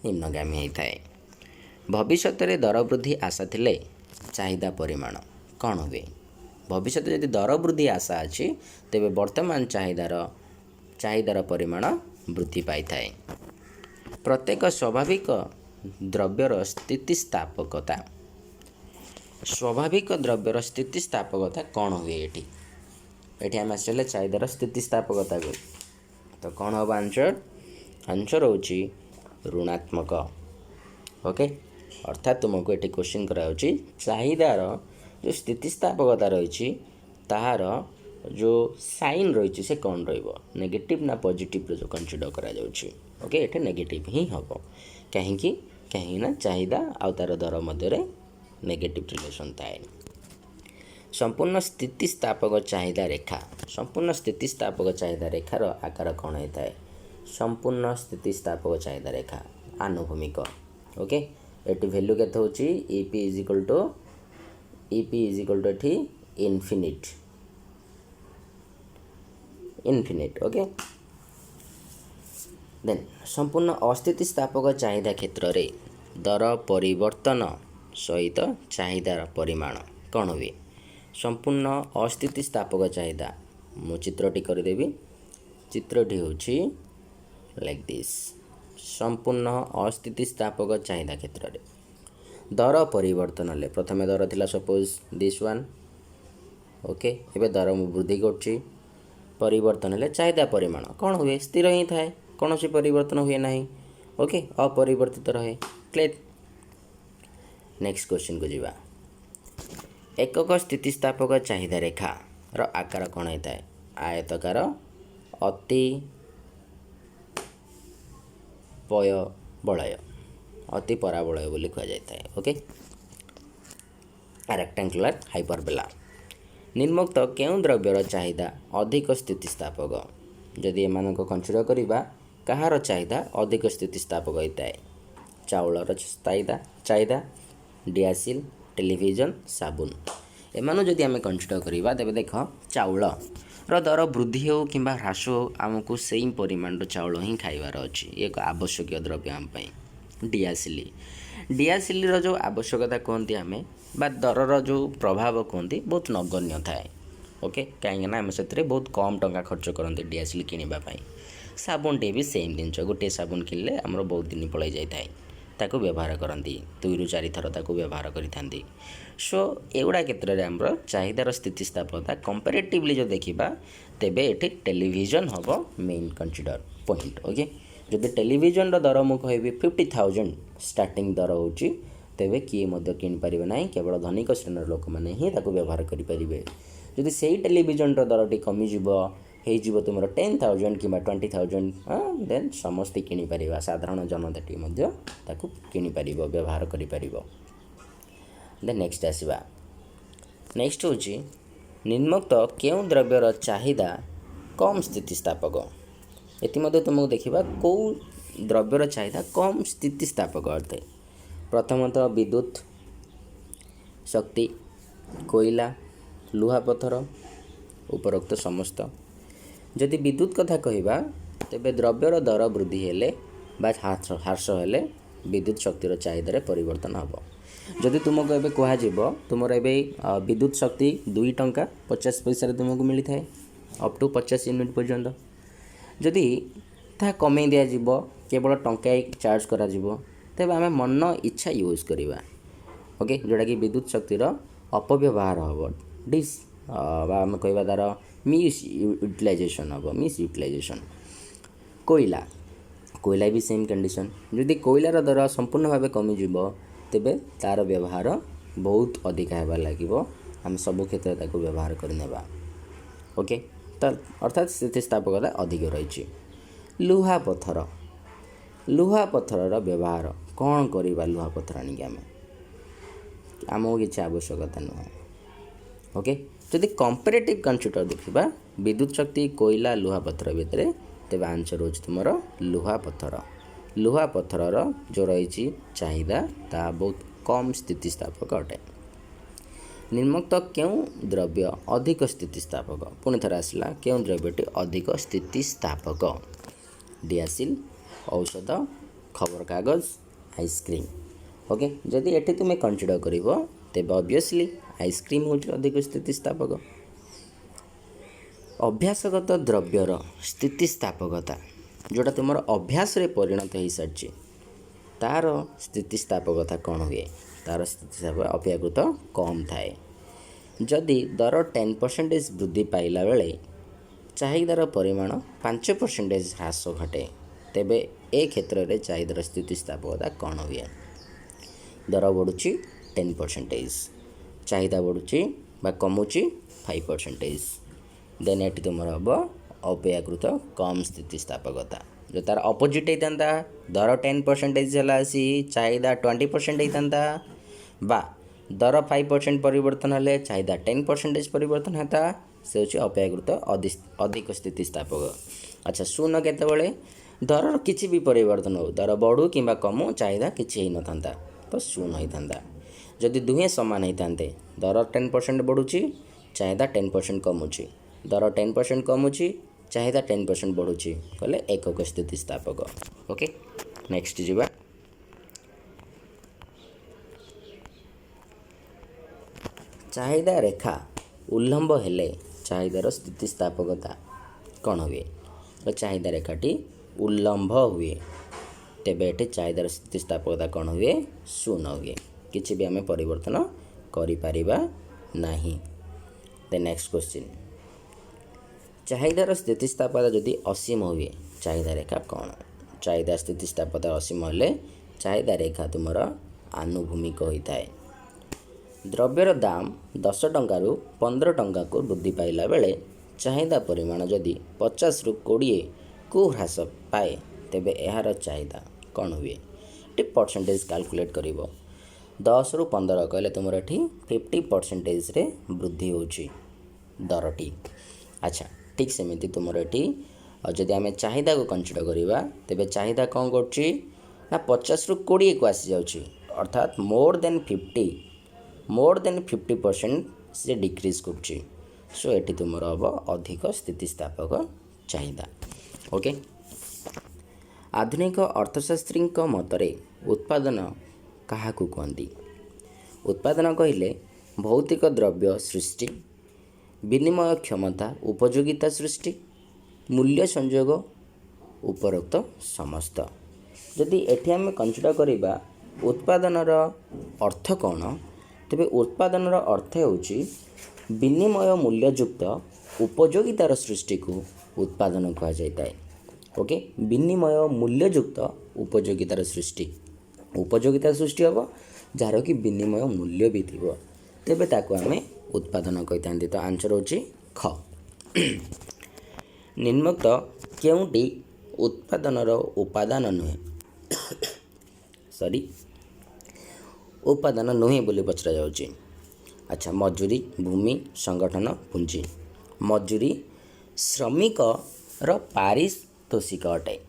ନିମ୍ନଗାମୀ ହୋଇଥାଏ। ଭବିଷ୍ୟତରେ ଦର ବୃଦ୍ଧି ଆଶା ଥିଲେ ଚାହିଦା ପରିମାଣ କ'ଣ ହୁଏ? ଭବିଷ୍ୟତରେ ଯଦି ଦର ବୃଦ୍ଧି ଆଶା ଅଛି ତେବେ ବର୍ତ୍ତମାନ ଚାହିଦାର ପରିମାଣ ବୃଦ୍ଧି ପାଇଥାଏ। ପ୍ରତ୍ୟେକ ସ୍ୱାଭାବିକ ଦ୍ରବ୍ୟର ସ୍ଥିତିସ୍ଥାପକତା କ'ଣ ହୁଏ? ଏଠି ଆମେ ଆସିଲେ ଚାହିଦାର ସ୍ଥିତିସ୍ଥାପକତାକୁ, ତ କ'ଣ ହେବ ଆନ୍ସର ହେଉଛି ଋଣାତ୍ମକ। ଓକେ, ଅର୍ଥାତ୍ ତୁମକୁ ଏଠି କ୍ୱେଶ୍ଚିନ୍ କରାଯାଉଛି ଚାହିଦାର ଯେଉଁ ସ୍ଥିତିସ୍ଥାପକତା ରହିଛି ତାହାର ଯେଉଁ ସାଇନ୍ ରହିଛି ସେ କ'ଣ ରହିବ, ନେଗେଟିଭ୍ ନା ପଜିଟିଭ୍ର ଯେଉଁ କନସିଡର୍ କରାଯାଉଛି। ଓକେ, ଏଠି ନେଗେଟିଭ୍ ହିଁ ହେବ। କାହିଁକି ନା ଚାହିଦା ଆଉ ତା'ର ଦର ମଧ୍ୟରେ ନେଗେଟିଭ୍ ରିଲେସନ୍ ଥାଏ। ସମ୍ପୂର୍ଣ୍ଣ ସ୍ଥିତିସ୍ଥାପକ ଚାହିଦା ରେଖାର ଆକାର କ'ଣ ହୋଇଥାଏ? ସମ୍ପୂର୍ଣ୍ଣ ସ୍ଥିତିସ୍ଥାପକ ଚାହିଦା ରେଖା ଆନୁଭୂମିକ। ଓକେ, ଏଠି ଭ୍ୟାଲ୍ୟୁ କେତେ ହେଉଛି? ଇପି ଇଜ୍ ଇକ୍ୱାଲ୍ ଟୁ ଏଠି ଇନଫିନିଟ୍। ଓକେ, ଦେନ୍ ସମ୍ପୂର୍ଣ୍ଣ ଅସ୍ଥିତିସ୍ଥାପକ ଚାହିଦା କ୍ଷେତ୍ରରେ ଦର ପରିବର୍ତ୍ତନ ସହିତ ଚାହିଦାର ପରିମାଣ କ'ଣ ହୁଏ? ସମ୍ପୂର୍ଣ୍ଣ ଅସ୍ଥିତିସ୍ଥାପକ ଚାହିଦା, ମୁଁ ଚିତ୍ରଟି କରିଦେବି। ଚିତ୍ରଟି ହେଉଛି ଲାଇକ୍ ଦିସ୍। ସମ୍ପୂର୍ଣ୍ଣ ଅସ୍ଥିତିସ୍ଥାପକ ଚାହିଦା କ୍ଷେତ୍ରରେ ଦର ପରିବର୍ତ୍ତନ ହେଲେ, ପ୍ରଥମେ ଦର ଥିଲା ସପୋଜ୍ ଦିସ୍ ୱାନ୍। ଓକେ, ଏବେ ଦର ମୁଁ ବୃଦ୍ଧି କରୁଛି। ପରିବର୍ତ୍ତନ ହେଲେ ଚାହିଦା ପରିମାଣ କ'ଣ ହୁଏ? ସ୍ଥିର ହିଁ ଥାଏ, କୌଣସି ପରିବର୍ତ୍ତନ ହୁଏ ନାହିଁ। ଓକେ, ଅପରିବର୍ତ୍ତିତ ରହେ। କ୍ଲିୟର୍? ନେକ୍ସଟ କ୍ୱେଶ୍ଚିନ୍କୁ ଯିବା। ଏକକ ସ୍ଥିତିସ୍ଥାପକ ଚାହିଦା ରେଖାର ଆକାର କ'ଣ ହୋଇଥାଏ? ଆୟତାକାର, ଅତି ପରାବଳୟ ବୋଲି କୁହାଯାଇଥାଏ। Okay, rectangular ହାଇପରବୋଲା। ନିମ୍ନୋକ୍ତ କେଉଁ ଦ୍ରବ୍ୟର ଚାହିଦା ଅଧିକ ସ୍ଥିତିସ୍ଥାପକ? ଯଦି ଏମାନଙ୍କ କନସିଡର୍ କରିବା, କାହାର ଚାହିଦା ଅଧିକ ସ୍ଥିତିସ୍ଥାପକ ହୋଇଥାଏ? ଚାଉଳର ଚାହିଦା, ଡିଆସିଲ୍, ଟେଲିଭିଜନ, ସାବୁନ। ଏମାନଙ୍କୁ ଯଦି ଆମେ କନସିଡର୍ କରିବା ତେବେ ଦେଖ, ଚାଉଳର ଦର ବୃଦ୍ଧି ହେଉ କିମ୍ବା ହ୍ରାସ ହେଉ ଆମକୁ ସେଇ ପରିମାଣର ଚାଉଳ ହିଁ ଖାଇବାର ଅଛି। ଇଏ ଏକ ଆବଶ୍ୟକୀୟ ଦ୍ରବ୍ୟ ଆମ ପାଇଁ। ଡିଆସିଲ୍ର ଯେଉଁ ଆବଶ୍ୟକତା କୁହନ୍ତି ଆମେ, ବା ଦରର ଯେଉଁ ପ୍ରଭାବ କୁହନ୍ତି, ବହୁତ ନଗଣ୍ୟ ଥାଏ। ଓକେ, କାହିଁକିନା ଆମେ ସେଥିରେ ବହୁତ କମ୍ ଟଙ୍କା ଖର୍ଚ୍ଚ କରନ୍ତି ଡିଆସିଲ୍ କିଣିବା ପାଇଁ। ସାବୁନଟେ ବି ସେମ୍ ଜିନିଷ, ଗୋଟିଏ ସାବୁନ କିଣିଲେ ଆମର ବହୁତ ଦିନ ପଳାଇ ଯାଇଥାଏ, ତାକୁ ବ୍ୟବହାର କରନ୍ତି, 2ରୁ 4 ଥର ତାକୁ ବ୍ୟବହାର କରିଥାନ୍ତି। ସୋ ଏଗୁଡ଼ା କ୍ଷେତ୍ରରେ ଆମର ଚାହିଦାର ସ୍ଥିତିସ୍ଥାପକତା କମ୍ପାରେଟିଭଲି ଯଦି ଦେଖିବା ତେବେ ଏଠି ଟେଲିଭିଜନ ହେବ ମେନ୍ କନସିଡର୍ ପଏଣ୍ଟ। ଓକେ, ଯଦି ଟେଲିଭିଜନର ଦର ମୁଁ କହିବି 50,000 ଷ୍ଟାର୍ଟିଂ ଦର ହେଉଛି, ତେବେ କିଏ ମଧ୍ୟ କିଣିପାରିବେ ନାହିଁ, କେବଳ ଧନିକ ଶ୍ରେଣୀର ଲୋକମାନେ ହିଁ ତାକୁ ବ୍ୟବହାର କରିପାରିବେ। ଯଦି ସେଇ ଟେଲିଭିଜନର ଦରଟି କମିଯିବ, ହେଇଯିବ ତୁମର 10,000 କିମ୍ବା 20,000, ଦେନ୍ ସମସ୍ତେ କିଣିପାରିବା, ସାଧାରଣ ଜନତାଟି ମଧ୍ୟ ତାକୁ କିଣିପାରିବ, ବ୍ୟବହାର କରିପାରିବ। ଦେନ୍ ନେକ୍ସଟ ଆସିବା। ନେକ୍ସଟ ହେଉଛି ନିମ୍ନୋକ୍ତ କେଉଁ ଦ୍ରବ୍ୟର ଚାହିଦା କମ୍ ସ୍ଥିତିସ୍ଥାପକ? ଏଥିମଧ୍ୟ ତୁମକୁ ଦେଖିବା କେଉଁ ଦ୍ରବ୍ୟର ଚାହିଦା କମ୍ ସ୍ଥିତିସ୍ଥାପକ ଅଟେ। ପ୍ରଥମତଃ ବିଦ୍ୟୁତ୍ ଶକ୍ତି, କୋଇଲା, ଲୁହାପଥର, ଉପରୋକ୍ତ ସମସ୍ତ। ଯଦି ବିଦ୍ୟୁତ୍ କଥା କହିବା ତେବେ ଦ୍ରବ୍ୟର ଦର ବୃଦ୍ଧି ହେଲେ ବା ହ୍ରାସ ହେଲେ ବିଦ୍ୟୁତ୍ ଶକ୍ତିର ଚାହିଦାରେ ପରିବର୍ତ୍ତନ ହେବ। ଯଦି ତୁମକୁ ଏବେ କୁହାଯିବ ତୁମର ଏବେ ବିଦ୍ୟୁତ୍ ଶକ୍ତି 2 ଟଙ୍କା 50 ପଇସାରେ ତୁମକୁ ମିଳିଥାଏ ଅପ୍ ଟୁ 50 ୟୁନିଟ୍ ପର୍ଯ୍ୟନ୍ତ, ଯଦି ତାହା କମେଇ ଦିଆଯିବ, କେବଳ ଟଙ୍କାଏ ଚାର୍ଜ କରାଯିବ, ତେବେ ଆମେ ମନ ଇଚ୍ଛା ୟୁଜ୍ କରିବା। ଓକେ, ଯେଉଁଟାକି ବିଦ୍ୟୁତ୍ ଶକ୍ତିର ଅପବ୍ୟବହାର ହେବ, ବା ଆମେ କହିବା ତା'ର ୟୁଟିଲାଇଜେସନ୍ ହେବ। କୋଇଲା ବି ସେମ୍ କଣ୍ଡିସନ୍। ଯଦି କୋଇଲାର ଦର ସମ୍ପୂର୍ଣ୍ଣ ଭାବେ କମିଯିବ ତେବେ ତା'ର ବ୍ୟବହାର ବହୁତ ଅଧିକା ହେବାର ଲାଗିବ, ଆମେ ସବୁ କ୍ଷେତ୍ରରେ ତାକୁ ବ୍ୟବହାର କରିନେବା। ଓକେ, ତ ଅର୍ଥାତ୍ ସ୍ଥିତିସ୍ଥାପକତା ଅଧିକ ରହିଛି। ଲୁହାପଥରର ବ୍ୟବହାର କ'ଣ କରିବା? ଲୁହାପଥର ଆଣିକି ଆମକୁ କିଛି ଆବଶ୍ୟକତା ନୁହେଁ। ଓକେ, ଯଦି କମ୍ପାରେଟିଭ୍ କନସିଡର୍ ଦେଖିବା ବିଦ୍ୟୁତ୍ ଶକ୍ତି, କୋଇଲା, ଲୁହାପଥର ଭିତରେ तेज आंसर हो तुम लुहा पत्थर। लुहा पत्थर जो रही चाहिदा ता बहुत कम स्थितिस्थापक अटे। निम्नोक्त क्यों द्रव्य अधिक स्थितिस्थापक? पुणी थर आसला क्यों द्रव्यटी अधिक स्थितिस्थापक? डियासिल, औषध, खबर कागज, आइसक्रीम। ओके, जदि एठी तुम्हें कनसिडर करिवो तेज ऑब्वियसली आइसक्रीम हूँ अधिक स्थितिस्थापक। अभ्यासगत द्रव्यर स्थितिस्थापकता जोटा तुम अभ्यास रे परिणत हो सारी तार स्थितिस्थापकता कौन हुए? तार स्थितिस्थापक अपेक्षाकृत कम थाए। जदि दर 10% वृद्धि पाइला बेले चाहिदार परिमाण 5% ह्रास घटे तेबे ए क्षेत्र में चाहिदार स्थितिस्थापकता कौन हुए? दर बढ़ुची 10%, चाहिदा बढ़ुची बा कमुची 5%, देन एटी तुम हम अपेक्षाकृत कम स्थितिस्थापकता। जो तार अपोजिट होता दर 10% है चाहिदा 20% होता बा दर 5% परिवर्तन हेले चाहिदा 10% परिवर्तन होता से हूँ अपेक्षाकृत अधिक स्थितिस्थापक। अच्छा शून्य केतबेले दर किसी भी परिवर्तन हो दर बढ़ू कि कमु चाहिदा किसी हो न था तो शून्य होता। जदि दुहे सामान होते दर 10% बढ़ुची चाहिदा 10% कमुची, दर 10% कमुची चाहिदा 10% बढ़ुची कहले एकक स्थितिस्थापक। ओके नेक्स्ट जीवा। चाहिदा रेखा उल्लंब हेले चाहिदार स्थितिस्थापकता कौन हुए? चाहिदा रेखाटी उल्लंब हुए तेबे एटी चाहिदार स्थितिस्थापकता कौन हुए? शून्य हुए। किसी भी आम परिवर्तन करिपारिबा नाही। द नेक्स्ट क्वेश्चन, चाहिदार स्थितिस्थापकता जदि असीम हुए चाहिदा रेखा कौन? चाहिदा स्थितिस्थापकता असीम हेले चाहिदा रेखा तुमर आनुभूमिक होता है। द्रव्यर दाम 10 टंकारु 15 टंका को वृद्धि पाइला बेले चाहिदा परिमाण जदि 50 रु 20 को ह्रास पाए तेबे यार चाहिदा कौन हुए? टी परसेंटेज कैलकुलेट करिवो 10 रु 15 कहले तुमर एठी 50% रे वृद्धि होची दरटी। अच्छा ठीक सेमिति तुमर एठी जदि आम चाहिदा को कनसिडर करिबा तेबे चाहिदा कौन करची ना 50 रु 20 को आसी जाउची अर्थात मोर देन 50% से डिक्रीज करची। सो एटी तुमर हम अधिक स्थितिस्थापक चाहिदा। ओके, आधुनिक अर्थशास्त्री मतरे उत्पादन क्या कहती? उत्पादन कहले भौतिक द्रव्य सृष्टि, विनिमय क्षमता उपयोगिता सृष्टि, मूल्य संयोग उपरोक्त समस्त। जदि एठी आम कनसिडर करिबा उत्पादनर अर्थ कौन तेबे उत्पादनर अर्थ होची विनिमय मूल्ययुक्त उपयोगितार सृष्टि को उत्पादन कहा जाता है। ओके, विनिमय मूल्ययुक्त उपयोगितार सृष्टि, उपयोगिता सृष्टि हम जार कि विनिमय मूल्य भी थी तेबे ताको आमे उत्पादन कही था। तो आंसर होची ख। निम्नोक्त केउटी उत्पादनर उपादान नुहे? सॉरी उपादान नुहे बोली पचरा जाउची। अच्छा मजूरी, भूमि, संगठन, पूंजी। मजूरी श्रमिक रो पारितोषिक अटे,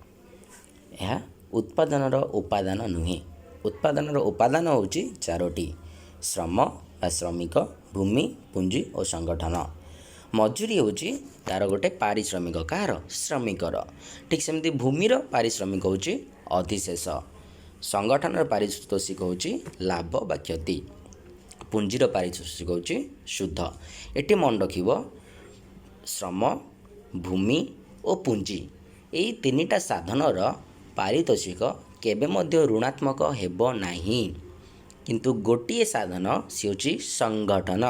यह उत्पादनर उपादान नुहे। उत्पादनर उपादान होची चारोटी श्रम बा श्रमिक, भूमि, पूंजी और संगठन। मजूरी होची तार गोटे पारिश्रमिक कार श्रमिकर। ठीक सेमती भूमिर पारिश्रमिक होची अधिशेष, संगठन पारितोषिक होची लाभ बा क्षति, पूंजीर पारितोषिक होची शुद्ध। एटी मन रखिबो श्रम, भूमि और पूंजी यही तीनिटा साधनर पारितोषिक केबे मध्य ऋणात्मक हेबो नाही, किंतु गोटिए साधन सी होची संगठन।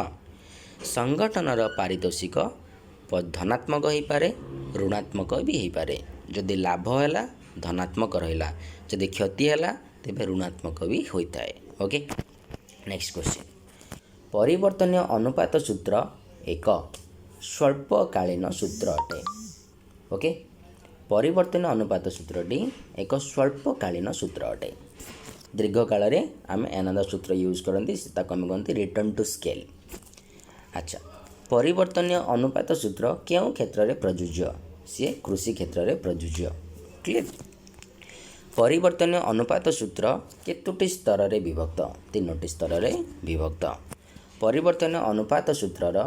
संगठनर पारितोषिक धनात्मक हो पारे ऋणात्मक भी हो पारे। जदि लाभ है धनात्मक रहा, जदि क्षति है तेबे ऋणात्मक भी होता है। ओके नेक्स्ट क्वेश्चन, परिवर्तनीय अनुपात सूत्र एक स्वल्पकालीन सूत्र अटे। ओके, परिवर्तनीय अनुपात सूत्रटी एक स्वल्पकालीन सूत्र अटे। दीर्घ काल में आम एनादा सूत्र यूज करती कहते रिटर्न टू स्केल। अच्छा परिवर्तनीय अनुपात सूत्र क्यों क्षेत्र में प्रযোज्य? सी कृषि क्षेत्र में प्रযোज्य। क्लियर। परिवर्तन अनुपात सूत्र केतोटी स्तर रे विभक्त? 3टी स्तर रे विभक्त। परिवर्तन अनुपात सूत्रर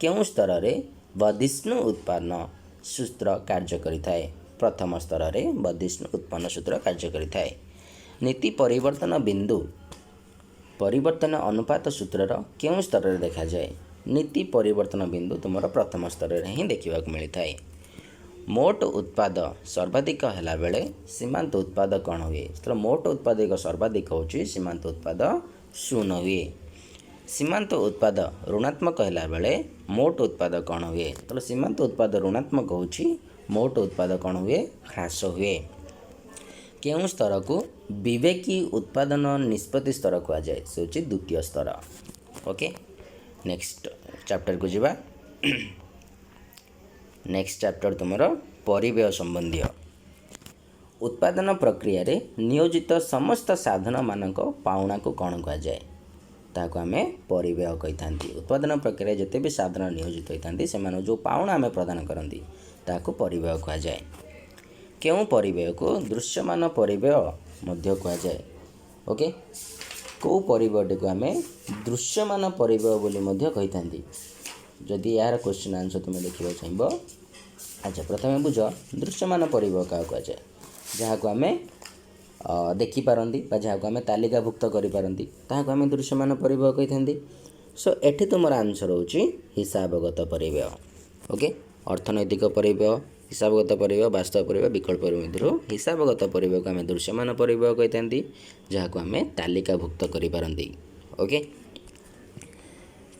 केउं स्तर रे वर्धिष्णु उत्पन्न सूत्र कार्य करिथाए? प्रथम स्तर रे वर्धिष्णु उत्पन्न सूत्र कार्य करिथाए। नीति परिवर्तन बिंदु परिवर्तन अनुपात सूत्रर केउं स्तर रे देखा जाए? नीति परिवर्तन बिंदु तुमर प्रथम स्तर रे ही देखा मिलता है। मोट उत्पाद सर्वाधिक है बेले सीमांत उत्पाद कौन हुए? तो मोट उत्पादिक सर्वाधिक होची सीमांत उत्पाद 0 हुए। सीमांत उत्पाद ऋणात्मक है बेले मोट उत्पाद कौन हुए? तो सीमांत उत्पाद ऋणात्मक होची, मोट उत्पाद कौन हुए? ह्रास हुए। केउं स्तर को विवेकी उत्पादन निष्पत्ति स्तर कह जाए? से होची द्वितीय स्तर। ओके, नेक्स्ट चैप्टर को जीवा। नेक्स्ट चैप्टर तुमर परिव्यय संबंधी। उत्पादन प्रक्रिया रे नियोजित समस्त साधन मानक पाउना को कौन कह जाए? ताको आमे परिव्यय कहि थांती। उत्पादन प्रक्रिया जते भी साधन नियोजित होई थांती से मानो जो पाउना आमे प्रदान करंती ताको परिव्यय कह जाए। केउं परिव्यय को दृश्यमान परिव्यय मध्य कह जाए? ओके, को परिव्यय को आमे दृश्यमान परिव्यय बोली मध्य कहि थांती। जदि यार क्वेश्चन आंसर तुम देखा चाहिए। अच्छा, प्रथम बुझ दृश्यमान परिव्यय क्या कह जाए? जहाँ को आम देखिपारती जहाँ को आम तालिकाभुक्त करें आम दृश्यमान परिव्यय कही था। सो एठी तुम आंसर हो हिसाबगत परिव्यय। ओके, अर्थनैतिक परिव्यय, हिसाबगत परिव्यय, वास्तव परिव्यय, विकल्प मध्य हिसाबगत परिव्यय को आम दृश्यमान परिव्यय कही था जहाँ को आम तालिकाभुक्त करें। ओके,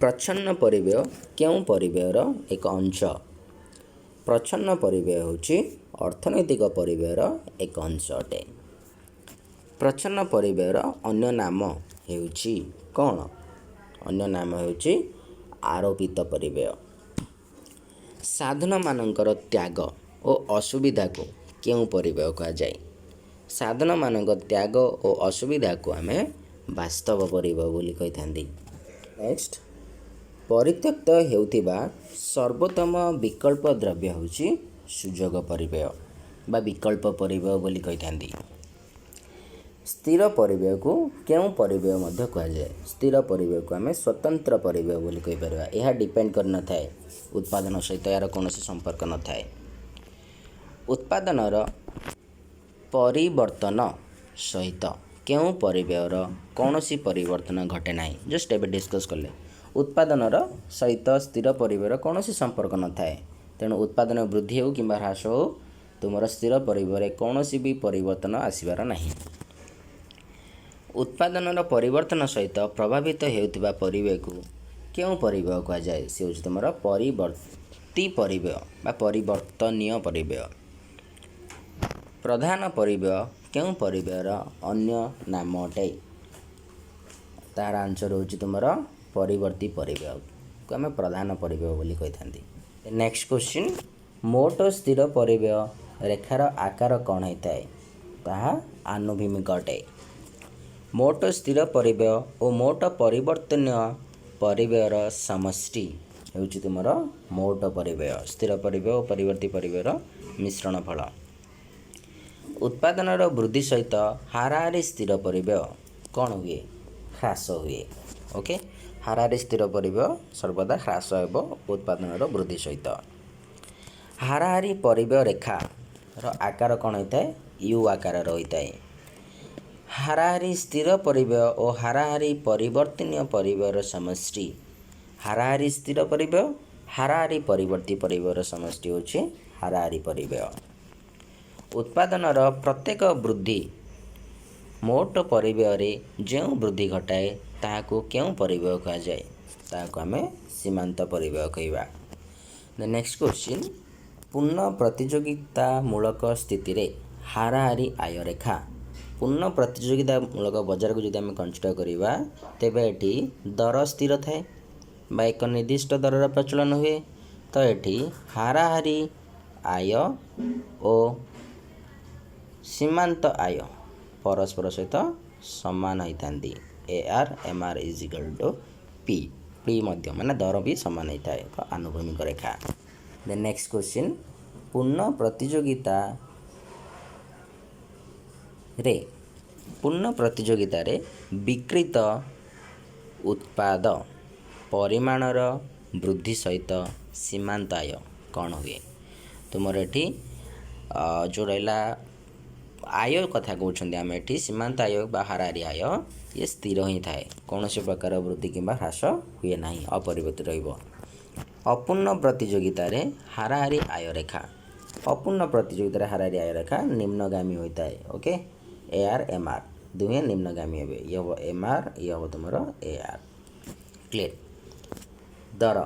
प्रच्छन्न परिव्यय केउं परिव्ययर एक अंश? प्रच्छन्न परिव्यय होची अर्थनैतिक परिव्ययर एक अंश अटे। प्रच्छन्न परिव्ययर अन्य नाम हेउची कौन? अन्य नाम हेउची आरोपित परिव्यय। साधन मानकर त्याग और असुविधा को केउं परिव्यय कहा जाए? साधन मानक त्याग और असुविधा को आमे वास्तव परिव्यय बोली कहि थांती। नेक्स्ट, परित्यक्त हेउथिबा सर्वोत्तम विकल्प द्रव्य होची सुजोग परिव्यय बा विकल्प परिव्यय बोली कहि थांती। स्थिर परिव्यय को केउं परिव्यय मध्य कहा जाए? स्थिर परिव्यय को आमे स्वतंत्र परिव्यय बोली कहि परबा। यह डिपेंड कर न थाए उत्पादन सहित यार कोनोसी संपर्क न थाए। उत्पादनर परिवर्तन सहित केउं परिव्ययर कोनोसी परिवर्तन घटे नाही। जस्ट एबे डिस्कस करले उत्पादनर सहित स्थिर परिव्ययर कोनोसी संपर्क न थाए। तेणु उत्पादन वृद्धि हो किंबा ह्रास हो तुमर स्थिर परिव्यय कोनोसी भी परिवर्तन आसीबार नाही। उत्पादनर परिवर्तन सहित प्रभावित हेउथिबा परिव्यय को केउं परिव्यय कहा जाए? से होची तुमर परिवर्ती परिव्यय बा परिवर्तनीय परिव्यय। प्रधान परिव्यय केउं परिव्ययर अन्य नाम अटे? तार आंसर होची तुमर परिवर्ती परिव्यय को आम प्रधान परिव्यय बोली कहि थांती। नेक्स्ट क्वेश्चन, मोट स्थिर परिव्यय रेखार आकार कौन होता है? ताहा आनुभूमिक अटे। मोट स्थिर परिव्यय और मोट परिवर्तनीय परिव्ययर समष्टि होची तुमर मोट परिव्यय। स्थिर परिव्यय और परिवर्ती परिव्ययर मिश्रण फल। उत्पादनर वृद्धि सहित हाराहारी स्थिर परिव्यय कौन हुए? ह्रास हुए। ओके, हाराहारी स्थिर परिव्यय सर्वदा ह्रास हेब उत्पादनर वृद्धि सहित। हाराहारी परिव्यय रेखार आकार कौन होता है? यू आकार होता है। हाराहारी स्थिर परिव्यय और हाराहारी परिवर्तनीय परिव्ययर समष्टि। हाराहारी स्थिर परिव्यय, हाराहारी परिवर्ती परिव्ययर समष्टि होची हाराहारी परिव्यय। उत्पादनर प्रत्येक वृद्धि मोट परिव्यय रे जेउ वृद्धि घटाए ताहाको केउं परिव्यय कहा जाए? ताहाको आमे सीमांत परिव्यय कहिबा। द नेक्स्ट क्वेश्चन, पूर्ण प्रतियोगितामूलक स्थिति रे हाराहारी आय रेखा। पूर्ण प्रतियोगितामूलक बजार को जदि आमे कंसीडर करिबा तेबे एठी दर स्थिर थाए बा एक निर्दिष्ट दरर प्रचलन हुए। तो एठी हाराहारी आय और सीमांत आय परस्पर सहित समान होती। AR/MR is equal to P मध्य माने दर भी समान होता है आनुभूमिक रेखा। देन नेक्स्ट क्वेश्चन, ପୂର୍ଣ୍ଣ ପ୍ରତିଯୋଗିତାରେ ବିକ୍ରିତ ଉତ୍ପାଦ ପରିମାଣର ବୃଦ୍ଧି ସହିତ ସୀମାନ୍ତ ଆୟ କ'ଣ ହୁଏ? ତୁମର ଏଠି ଯେଉଁ ରହିଲା ଆୟ କଥା କହୁଛନ୍ତି ଆମେ ଏଠି ସୀମାନ୍ତ ଆୟ ବା ହାରାହାରି ଆୟ ଇଏ ସ୍ଥିର ହିଁ ଥାଏ, କୌଣସି ପ୍ରକାର ବୃଦ୍ଧି କିମ୍ବା ହ୍ରାସ ହୁଏ ନାହିଁ, ଅପରିବର୍ତ୍ତିତ ରହିବ। ଅପୂର୍ଣ୍ଣ ପ୍ରତିଯୋଗିତାରେ ହାରାହାରି ଆୟ ରେଖା, ଅପୂର୍ଣ୍ଣ ପ୍ରତିଯୋଗିତାରେ ହାରାହାରି ଆୟ ରେଖା ନିମ୍ନଗାମୀ ହୋଇଥାଏ। ଓକେ, AR MR ଦୁହେଁ ନିମ୍ନଗାମୀ ହେବେ, ଇଏ ହେବ MR, ଇଏ ହେବ ତୁମର AR। କ୍ଲିୟର? ଦର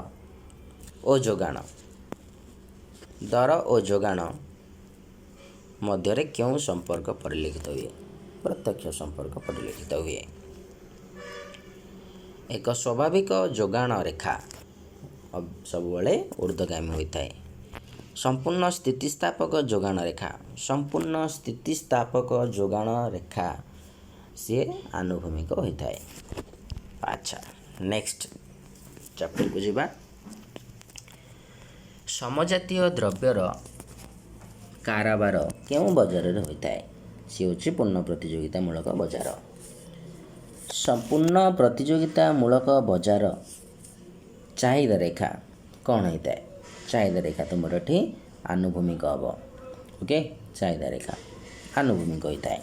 ଓ ଯୋଗାଣ, ଦର ଓ ଯୋଗାଣ ମଧ୍ୟରେ କେଉଁ ସମ୍ପର୍କ ପରିଲକ୍ଷିତ ହୁଏ? ପ୍ରତ୍ୟକ୍ଷ ସମ୍ପର୍କ ପରିଲକ୍ଷିତ ହୁଏ। ଏକ ସ୍ୱାଭାବିକ ଯୋଗାଣ ରେଖା ସବୁବେଳେ ଊର୍ଦ୍ଧ୍ୱଗାମୀ ହୋଇଥାଏ। ସମ୍ପୂର୍ଣ୍ଣ ସ୍ଥିତିସ୍ଥାପକ ଯୋଗାଣ ରେଖା, ସମ୍ପୂର୍ଣ୍ଣ ସ୍ଥିତିସ୍ଥାପକ ଯୋଗାଣ ରେଖା ସିଏ ଆନୁଭୂମିକ ହୋଇଥାଏ। ଆଚ୍ଛା, ନେକ୍ସଟ ଚାପ୍ଟରକୁ ଯିବା। ସମଜାତୀୟ ଦ୍ରବ୍ୟର କାରବାର କେଉଁ ବଜାରରେ ହୋଇଥାଏ? ସିଏ ହେଉଛି ପୂର୍ଣ୍ଣ ପ୍ରତିଯୋଗିତାମୂଳକ ବଜାର। ସମ୍ପୂର୍ଣ୍ଣ ପ୍ରତିଯୋଗିତାମୂଳକ ବଜାର ଚାହିଦା ରେଖା କ'ଣ ହୋଇଥାଏ? ଚାହିଦା ରେଖା ତୁମର ଏଠି ଆନୁଭୂମିକ ହେବ। ଓକେ, ଚାହିଦା ରେଖା ଆନୁଭୂମିକ ହୋଇଥାଏ।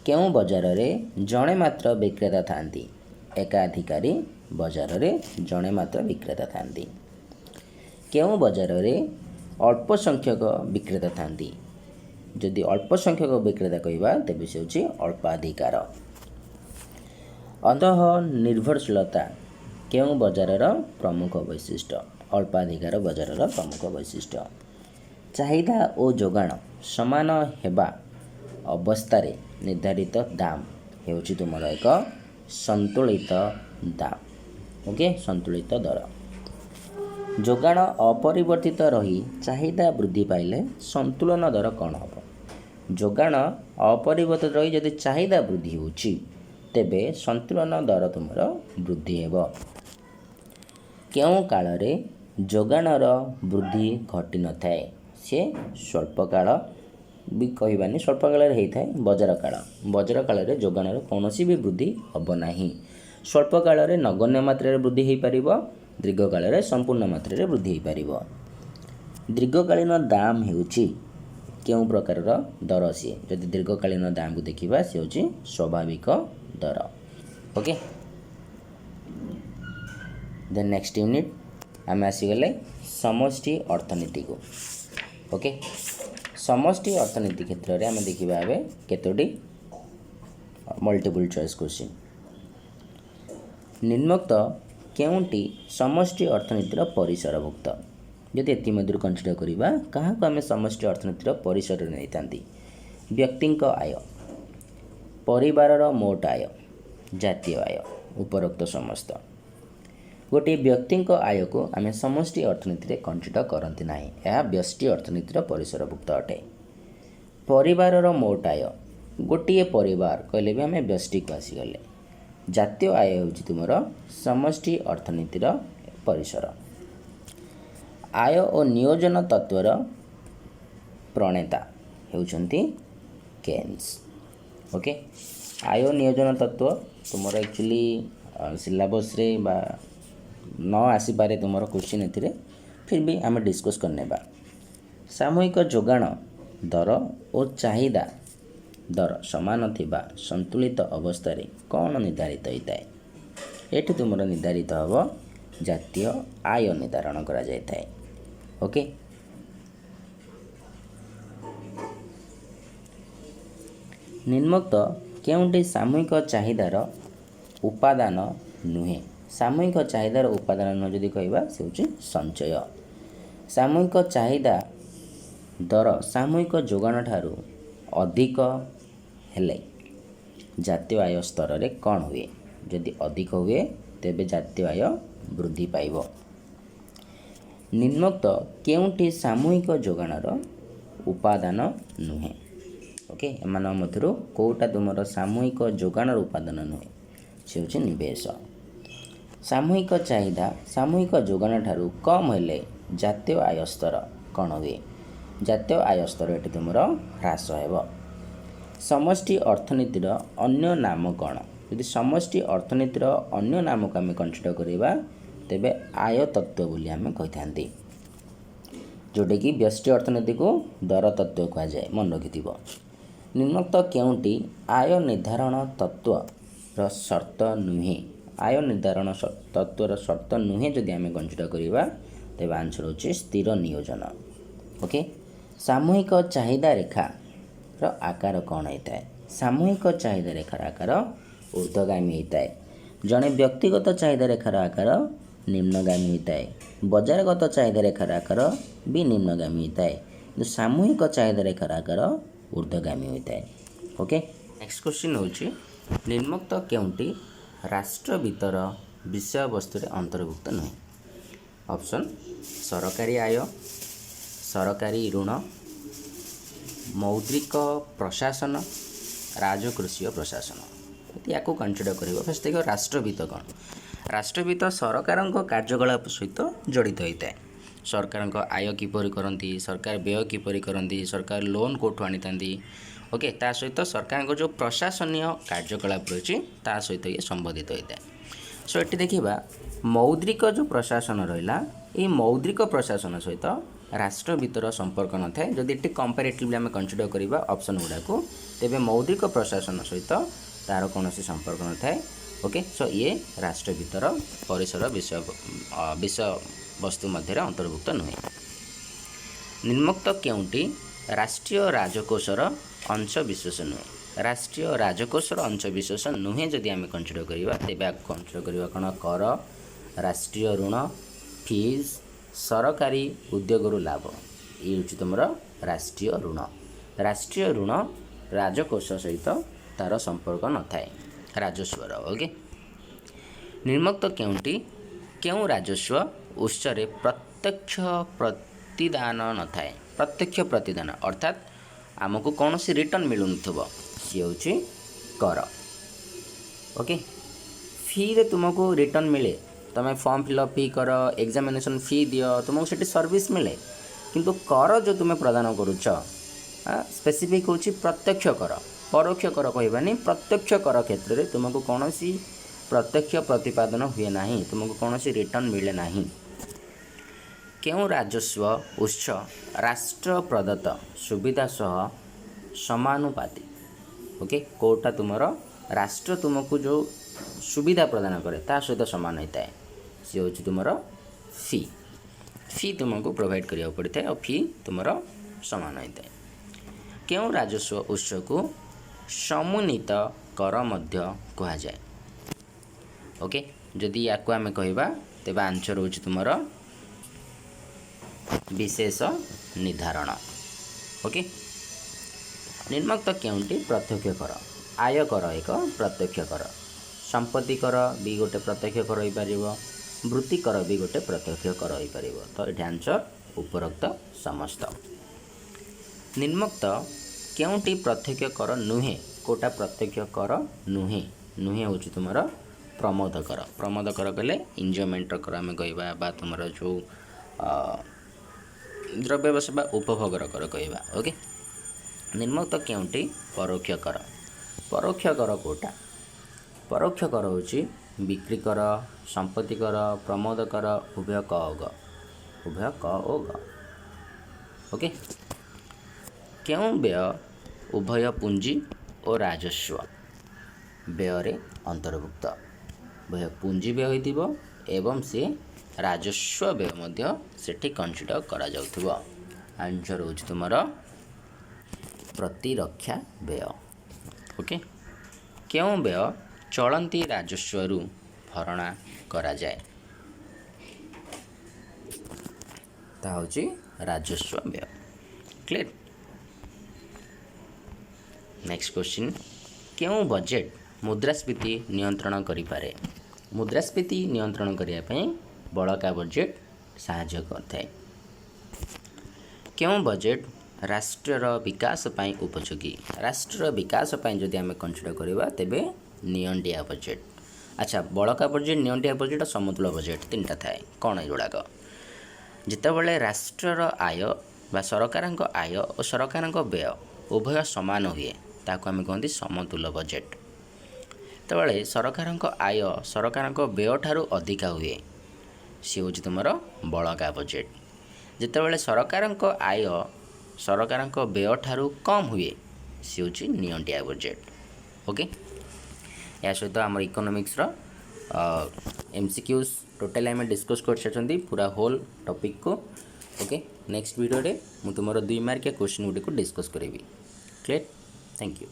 କେଉଁ ବଜାରରେ ଜଣେ ମାତ୍ର ବିକ୍ରେତା ଥାନ୍ତି? ଏକାଧିକାରୀ ବଜାରରେ ଜଣେ ମାତ୍ର ବିକ୍ରେତା ଥାନ୍ତି। କେଉଁ ବଜାରରେ ଅଳ୍ପ ସଂଖ୍ୟକ ବିକ୍ରେତା ଥାନ୍ତି? ଯଦି ଅଳ୍ପ ସଂଖ୍ୟକ ବିକ୍ରେତା କହିବା ତେବେ ସେ ହେଉଛି ଅଳ୍ପାଧିକାର। ଅନ୍ତଃ ନିର୍ଭରଶୀଳତା କେଉଁ ବଜାରର ପ୍ରମୁଖ ବୈଶିଷ୍ଟ୍ୟ? ଅଳ୍ପାଧିକାର ବଜାରର ପ୍ରମୁଖ ବୈଶିଷ୍ଟ୍ୟ। ଚାହିଦା ଓ ଯୋଗାଣ ସମାନ ହେବା ଅବସ୍ଥାରେ ନିର୍ଦ୍ଧାରିତ ଦାମ ହେଉଛି ତୁମର ଏକ ସନ୍ତୁଳିତ ଦାମ। ଓକେ, ସନ୍ତୁଳିତ ଦର। ଯୋଗାଣ ଅପରିବର୍ତ୍ତିତ ରହି ଚାହିଦା ବୃଦ୍ଧି ପାଇଲେ ସନ୍ତୁଳନ ଦର କ'ଣ ହେବ? ଯୋଗାଣ ଅପରିବର୍ତ୍ତିତ ରହି ଯଦି ଚାହିଦା ବୃଦ୍ଧି ହେଉଛି ତେବେ ସନ୍ତୁଳନ ଦର ତୁମର ବୃଦ୍ଧି ହେବ। କେଉଁ କାଳରେ ଯୋଗାଣର ବୃଦ୍ଧି ଘଟିନଥାଏ? ସେ ସ୍ୱଳ୍ପକାଳ ବି କହିବାନି, ସ୍ୱଳ୍ପ କାଳରେ ହେଇଥାଏ ବଜାର କାଳ। ବଜାର କାଳରେ ଯୋଗାଣର କୌଣସି ବି ବୃଦ୍ଧି ହେବ ନାହିଁ। ସ୍ୱଳ୍ପ କାଳରେ ନଗଣ୍ୟ ମାତ୍ରାରେ ବୃଦ୍ଧି ହୋଇପାରିବ, ଦୀର୍ଘ କାଳରେ ସମ୍ପୂର୍ଣ୍ଣ ମାତ୍ରାରେ ବୃଦ୍ଧି ହୋଇପାରିବ। ଦୀର୍ଘକାଳୀନ ଦାମ ହେଉଛି କେଉଁ ପ୍ରକାରର ଦର? ସିଏ ଯଦି ଦୀର୍ଘକାଳୀନ ଦାମକୁ ଦେଖିବା ସେ ହେଉଛି ସ୍ୱାଭାବିକ ଦର। ଓକେ, ଦେନ୍ ନେକ୍ସଟ ୟୁନିଟ୍ ଆମେ ଆସିଗଲେ ସମଷ୍ଟି ଅର୍ଥନୀତିକୁ। ଓକେ, ସମଷ୍ଟି ଅର୍ଥନୀତି କ୍ଷେତ୍ରରେ ଆମେ ଦେଖିବା ଏବେ କେତୋଟି ମଲ୍ଟିପୁଲ ଚଏସ୍ କ୍ୱେଶ୍ଚିନ୍। ନିମ୍ନୋକ୍ତ କେଉଁଟି ସମଷ୍ଟି ଅର୍ଥନୀତିର ପରିସରଭୁକ୍ତ? ଯଦି ଏଥିମଧ୍ୟରୁ କନସିଡର କରିବା କାହାକୁ ଆମେ ସମଷ୍ଟି ଅର୍ଥନୀତିର ପରିସରରେ ନେଇଥାନ୍ତି? ବ୍ୟକ୍ତିଙ୍କ ଆୟ, ପରିବାରର ମୋଟ ଆୟ, ଜାତୀୟ ଆୟ, ଉପରୋକ୍ତ ସମସ୍ତ। ଗୋଟିଏ ବ୍ୟକ୍ତିଙ୍କ ଆୟକୁ ଆମେ ସମଷ୍ଟି ଅର୍ଥନୀତିରେ କନସିଡର କରନ୍ତି ନାହିଁ, ଏହା ବ୍ୟଷ୍ଟି ଅର୍ଥନୀତିର ପରିସରଭୁକ୍ତ ଅଟେ। ପରିବାରର ମୋଟ ଆୟ, ଗୋଟିଏ ପରିବାର କହିଲେ ବି ଆମେ ବ୍ୟଷ୍ଟିକୁ ଆସିଗଲେ। ଜାତୀୟ ଆୟ ହେଉଛି ତୁମର ସମଷ୍ଟି ଅର୍ଥନୀତିର ପରିସର। ଆୟ ଓ ନିୟୋଜନ ତତ୍ତ୍ୱର ପ୍ରଣେତା ହେଉଛନ୍ତି କେନ୍ସ। ଓକେ, ଆୟ ନିୟୋଜନ ତତ୍ତ୍ୱ ତୁମର ଆକ୍ଚୁଆଲି ସିଲାବସ୍ରେ ବା ନ ଆସିପାରେ ତୁମର କ୍ୱେଶ୍ଚିନ୍ ଏଥିରେ, ଫିର୍ ବି ଆମେ ଡିସ୍କସ୍ କରିନେବା। ସାମୂହିକ ଯୋଗାଣ ଦର ଓ ଚାହିଦା ଦର ସମାନ ଥିବା ସନ୍ତୁଳିତ ଅବସ୍ଥାରେ କ'ଣ ନିର୍ଦ୍ଧାରିତ ହୋଇଥାଏ? ଏଠି ତୁମର ନିର୍ଦ୍ଧାରିତ ହେବ ଜାତୀୟ ଆୟ ନିର୍ଦ୍ଧାରଣ କରାଯାଇଥାଏ। ଓକେ, ନିମ୍ନୋକ୍ତ କେଉଁଟି ସାମୂହିକ ଚାହିଦାର ଉପାଦାନ ନୁହେଁ? ସାମୂହିକ ଚାହିଦାର ଉପାଦାନ ନୁହେଁ ଯଦି କହିବା ସେ ହେଉଛି ସଞ୍ଚୟ। ସାମୂହିକ ଚାହିଦା ଦର ସାମୂହିକ ଯୋଗାଣ ଠାରୁ ଅଧିକ ହେଲେ ଜାତୀୟ ଆୟ ସ୍ତରରେ କ'ଣ ହୁଏ? ଯଦି ଅଧିକ ହୁଏ ତେବେ ଜାତୀୟ ଆୟ ବୃଦ୍ଧି ପାଇବ। ନିମ୍ନୋକ୍ତ କେଉଁଟି ସାମୂହିକ ଯୋଗାଣର ଉପାଦାନ ନୁହେଁ? ଓକେ, ଏମାନଙ୍କ ମଧ୍ୟରୁ କେଉଁଟା ତୁମର ସାମୂହିକ ଯୋଗାଣର ଉପାଦାନ ନୁହେଁ? ସେ ହେଉଛି ନିବେଶ। ସାମୂହିକ ଚାହିଦା ସାମୂହିକ ଯୋଗାଣ ଠାରୁ କମ୍ ହେଲେ ଜାତୀୟ ଆୟ ସ୍ତର କ'ଣ ହୁଏ? ଜାତୀୟ ଆୟ ସ୍ତର ଏଠି ତୁମର ହ୍ରାସ ହେବ। ସମଷ୍ଟି ଅର୍ଥନୀତିର ଅନ୍ୟ ନାମ କ'ଣ? ଯଦି ସମଷ୍ଟି ଅର୍ଥନୀତିର ଅନ୍ୟ ନାମକୁ ଆମେ କନସିଡର କରିବା ତେବେ ଆୟ ତତ୍ତ୍ୱ ବୋଲି ଆମେ କହିଥାନ୍ତି, ଯେଉଁଟାକି ବ୍ୟଷ୍ଟି ଅର୍ଥନୀତିକୁ ଦର ତତ୍ତ୍ୱ କୁହାଯାଏ, ମନେ ରଖିଥିବ। ନିମ୍ନୋକ୍ତ କେଉଁଟି ଆୟ ନିର୍ଦ୍ଧାରଣ ତତ୍ତ୍ୱର ସର୍ତ୍ତ ନୁହେଁ? ଆୟ ନିର୍ଦ୍ଧାରଣ ତତ୍ତ୍ୱର ସର୍ତ୍ତ ନୁହେଁ ଯଦି ଆମେ କନସିଡର କରିବା ତେବେ ଆନ୍ସର ହେଉଛି ସ୍ଥିର ନିୟୋଜନ। ଓକେ, ସାମୂହିକ ଚାହିଦା ରେଖାର ଆକାର କ'ଣ ହେଇଥାଏ? ସାମୂହିକ ଚାହିଦା ରେଖାର ଆକାର ଊର୍ଦ୍ଧ୍ୱଗାମୀ ହୋଇଥାଏ। ଜଣେ ବ୍ୟକ୍ତିଗତ ଚାହିଦା ରେଖାର ଆକାର ନିମ୍ନଗାମୀ ହୋଇଥାଏ। ବଜାରଗତ ଚାହିଦା ରେଖାର ଆକାର ବି ନିମ୍ନଗାମୀ ହୋଇଥାଏ, କିନ୍ତୁ ସାମୂହିକ ଚାହିଦା ରେଖାର ଆକାର ଊର୍ଦ୍ଧ୍ୱଗାମୀ ହୋଇଥାଏ। ଓକେ, ନେକ୍ସଟ କ୍ୱେଶ୍ଚିନ୍ ହେଉଛି ନିମ୍ନୋକ୍ତ କେଉଁଟି ରାଷ୍ଟ୍ର ଭିତର ବିଷୟବସ୍ତୁରେ ଅନ୍ତର୍ଭୁକ୍ତ ନୁହେଁ? ଅପସନ୍ ସରକାରୀ ଆୟ, ସରକାରୀ ଋଣ, ମୌଦ୍ରିକ ପ୍ରଶାସନ, ରାଜକୃଷୀୟ ପ୍ରଶାସନ। ୟାକୁ କନସିଡର କରିବ। ଫାର୍ଷ୍ଟ ଦେଖିବ ରାଷ୍ଟ୍ରବିତ୍ତ କ'ଣ? ରାଷ୍ଟ୍ରବିତ୍ତ ସରକାରଙ୍କ କାର୍ଯ୍ୟକଳାପ ସହିତ ଜଡ଼ିତ ହୋଇଥାଏ। ସରକାରଙ୍କ ଆୟ କିପରି କରନ୍ତି, ସରକାର ବ୍ୟୟ କିପରି କରନ୍ତି, ସରକାର ଲୋନ୍ କେଉଁଠୁ ଆଣିଥାନ୍ତି, ଓକେ, ତା ସହିତ ସରକାରଙ୍କ ଯେଉଁ ପ୍ରଶାସନୀୟ କାର୍ଯ୍ୟକଳାପ ରହିଛି ତା ସହିତ ଇଏ ସମ୍ବନ୍ଧିତ ହୋଇଥାଏ। ସୋ ଏଠି ଦେଖିବା ମୌଦ୍ରିକ ଯେଉଁ ପ୍ରଶାସନ ରହିଲା, ଏଇ ମୌଦ୍ରିକ ପ୍ରଶାସନ ସହିତ ରାଷ୍ଟ୍ର ଭିତର ସମ୍ପର୍କ ନଥାଏ। ଯଦି ଏଠି କମ୍ପାରେଟିଭଲି ଆମେ କନସିଡର କରିବା ଅପସନ୍ ଗୁଡ଼ାକୁ, ତେବେ ମୌଦ୍ରିକ ପ୍ରଶାସନ ସହିତ ତାର କୌଣସି ସମ୍ପର୍କ ନଥାଏ। ଓକେ, ସୋ ଇଏ ରାଷ୍ଟ୍ର ଭିତର ପରିସର ବିଷୟବସ୍ତୁ ମଧ୍ୟରେ ଅନ୍ତର୍ଭୁକ୍ତ ନୁହେଁ। ନିମ୍ନୋକ୍ତ କେଉଁଟି ରାଷ୍ଟ୍ରୀୟ ରାଜକୋଷର ଅଂଶବିଶେଷ ନୁହେଁ? ରାଷ୍ଟ୍ରୀୟ ରାଜକୋଷର ଅଂଶବିଶେଷ ନୁହେଁ ଯଦି ଆମେ କନସିଡର କରିବା ତେବେ ଆକୁ କନସିଡର କରିବା କ'ଣ? କର, ରାଷ୍ଟ୍ରୀୟ ଋଣ, ଫିଜ୍, ସରକାରୀ ଉଦ୍ୟୋଗରୁ ଲାଭ। ଇଏ ହେଉଛି ତୁମର ରାଷ୍ଟ୍ରୀୟ ଋଣ। ରାଷ୍ଟ୍ରୀୟ ଋଣ ରାଜକୋଷ ସହିତ ତାର ସମ୍ପର୍କ ନଥାଏ, ରାଜସ୍ୱର। ଓକେ, ନିମ୍ନୋକ୍ତ କେଉଁ ରାଜସ୍ୱ ଉତ୍ସରେ ପ୍ରତ୍ୟକ୍ଷ ପ୍ରତିଦାନ ନଥାଏ? ପ୍ରତ୍ୟକ୍ଷ ପ୍ରତିଦାନ ଅର୍ଥାତ୍ ଆମକୁ କୌଣସି ରିଟର୍ଣ୍ଣ ମିଳୁନଥିବ, ସିଏ ହେଉଛି କର। ଓକେ, ଫିରେ ତୁମକୁ ରିଟର୍ଣ୍ଣ ମିଳେ, ତୁମେ ଫର୍ମ ଫିଲ୍ଅପ୍ ଫି କର, ଏକ୍ଜାମିନେସନ୍ ଫି ଦିଅ, ତୁମକୁ ସେଠି ସର୍ଭିସ୍ ମିଳେ। କିନ୍ତୁ କର ଯେଉଁ ତୁମେ ପ୍ରଦାନ କରୁଛ ସ୍ପେସିଫିକ୍ ହେଉଛି ପ୍ରତ୍ୟକ୍ଷ କର, ପରୋକ୍ଷ କର କହିବାନି। ପ୍ରତ୍ୟକ୍ଷ କର କ୍ଷେତ୍ରରେ ତୁମକୁ କୌଣସି ପ୍ରତ୍ୟକ୍ଷ ପ୍ରତିପାଦନ ହୁଏ ନାହିଁ, ତୁମକୁ କୌଣସି ରିଟର୍ଣ୍ଣ ମିଳେ ନାହିଁ। କେଉଁ ରାଜସ୍ୱ ଉତ୍ସ ରାଷ୍ଟ୍ର ପ୍ରଦତ୍ତ ସୁବିଧା ସହ ସମାନୁପାତି? ଓକେ, କେଉଁଟା ତୁମର ରାଷ୍ଟ୍ର ତୁମକୁ ଯେଉଁ ସୁବିଧା ପ୍ରଦାନ କରେ ତା ସହିତ ସମାନ ହୋଇଥାଏ, ସିଏ ହେଉଛି ତୁମର ଫି। ଫି ତୁମକୁ ପ୍ରୋଭାଇଡ଼ କରିବାକୁ ପଡ଼ିଥାଏ ଆଉ ଫି ତୁମର ସମାନ ହୋଇଥାଏ। କେଉଁ ରାଜସ୍ୱ ଉତ୍ସକୁ ସମନ୍ୱିତ କର ମଧ୍ୟ କୁହାଯାଏ? ଓକେ, ଯଦି ୟାକୁ ଆମେ କହିବା ତେବେ ଆନ୍ସର ହେଉଛି ତୁମର ବିଶେଷ ନିର୍ଦ୍ଧାରଣ। ଓକେ, ନିମ୍ନୋକ୍ତ କେଉଁଟି ପ୍ରତ୍ୟକ୍ଷ କର? ଆୟ କର ଏକ ପ୍ରତ୍ୟକ୍ଷ କର, ସମ୍ପତ୍ତି କର ବି ଗୋଟେ ପ୍ରତ୍ୟକ୍ଷ କର ହୋଇପାରିବ, ବୃତ୍ତି କର ବି ଗୋଟେ ପ୍ରତ୍ୟକ୍ଷ କର ହୋଇପାରିବ। ତ ଏଠି ଆନ୍ସର ଉପରୋକ୍ତ ସମସ୍ତ। ନିମ୍ନୋକ୍ତ କେଉଁଟି ପ୍ରତ୍ୟକ୍ଷ କର ନୁହେଁ? କେଉଁଟା ପ୍ରତ୍ୟକ୍ଷ କର ନୁହେଁ? ନୁହେଁ ହେଉଛି ତୁମର ପ୍ରମୋଦ କର। ପ୍ରମୋଦ କର କହିଲେ ଇଞ୍ଜୟମେଣ୍ଟର କର ଆମେ କହିବା, ବା ତୁମର ଯେଉଁ ଦ୍ରବ୍ୟ ବା ଉପଭୋଗର କର କହିବା। ଓକେ, ନିମ୍ନୋକ୍ତ କେଉଁଟି ପରୋକ୍ଷ କର? ପରୋକ୍ଷ କର କେଉଁଟା? ପରୋକ୍ଷ କର ହେଉଛି ବିକ୍ରି କର, ସମ୍ପତ୍ତି କର, ପ୍ରମୋଦ କର, ଉଭୟ କ ଓ ଗ। ଉଭୟ କ ଓ ଗ। ଓକେ, କେଉଁ ବ୍ୟୟ ଉଭୟ ପୁଞ୍ଜି ଓ ରାଜସ୍ୱ ବ୍ୟୟରେ ଅନ୍ତର୍ଭୁକ୍ତ? ଉଭୟ ପୁଞ୍ଜି ବ୍ୟୟ ହୋଇଥିବ ଏବଂ ସିଏ ରାଜସ୍ୱ ବ୍ୟୟ ମଧ୍ୟ ସେଠି କନସିଡର କରାଯାଉଥିବ। ଆନ୍ସର ହେଉଛି ତୁମର ପ୍ରତିରକ୍ଷା ବ୍ୟୟ। ଓକେ, କେଉଁ ବ୍ୟୟ ଚଳନ୍ତି ରାଜସ୍ୱରୁ ଭରଣା କରାଯାଏ? ତାହା ହେଉଛି ରାଜସ୍ୱ ବ୍ୟୟ। କ୍ଲିୟର? ନେକ୍ସଟ କ୍ୱେଶ୍ଚିନ୍, କେଉଁ ବଜେଟ୍ ମୁଦ୍ରାସ୍ଫୀତି ନିୟନ୍ତ୍ରଣ କରିପାରେ? ମୁଦ୍ରାସ୍ଫୀତି ନିୟନ୍ତ୍ରଣ କରିବା ପାଇଁ ବଳକା ବଜେଟ୍ ସାହାଯ୍ୟ କରିଥାଏ। କେଉଁ ବଜେଟ୍ ରାଷ୍ଟ୍ରର ବିକାଶ ପାଇଁ ଉପଯୋଗୀ? ରାଷ୍ଟ୍ରର ବିକାଶ ପାଇଁ ଯଦି ଆମେ କନସିଡର କରିବା ତେବେ ନିଅଣ୍ଟିଆ ବଜେଟ୍। ଆଚ୍ଛା, ବଳକା ବଜେଟ୍, ନିଅଣ୍ଟିଆ ବଜେଟ୍, ସମତୁଲ ବଜେଟ୍ ତିନିଟା ଥାଏ। କ'ଣ ଏଗୁଡ଼ାକ? ଯେତେବେଳେ ରାଷ୍ଟ୍ରର ଆୟ ବା ସରକାରଙ୍କ ଆୟ ଓ ସରକାରଙ୍କ ବ୍ୟୟ ଉଭୟ ସମାନ ହୁଏ ତାକୁ ଆମେ କହନ୍ତି ସମତୁଲ ବଜେଟ୍। ଯେତେବେଳେ ସରକାରଙ୍କ ଆୟ ସରକାରଙ୍କ ବ୍ୟୟ ଠାରୁ ଅଧିକା ହୁଏ ସେ ହେଉଛି ତୁମର ବଳକା ବଜେଟ୍। ଯେତେବେଳେ ସରକାରଙ୍କ ଆୟ ସରକାରଙ୍କ ବ୍ୟୟ ଠାରୁ କମ୍ ହୁଏ ସେ ହେଉଛି ନିଅଣ୍ଟିଆ ବଜେଟ୍। ଓକେ, ଏହା ସହିତ ଆମର ଇକୋନୋମିକ୍ସର MCQs ଟୋଟାଲି ଆମେ डिस्कस कर सारी पूरा होल टॉपिक को। ओके, नेक्स्ट वीडियो रे मु तुमरो 2 मार्किया क्वेश्चन गुडी को डिस्कस करेबी। Clear, thank you.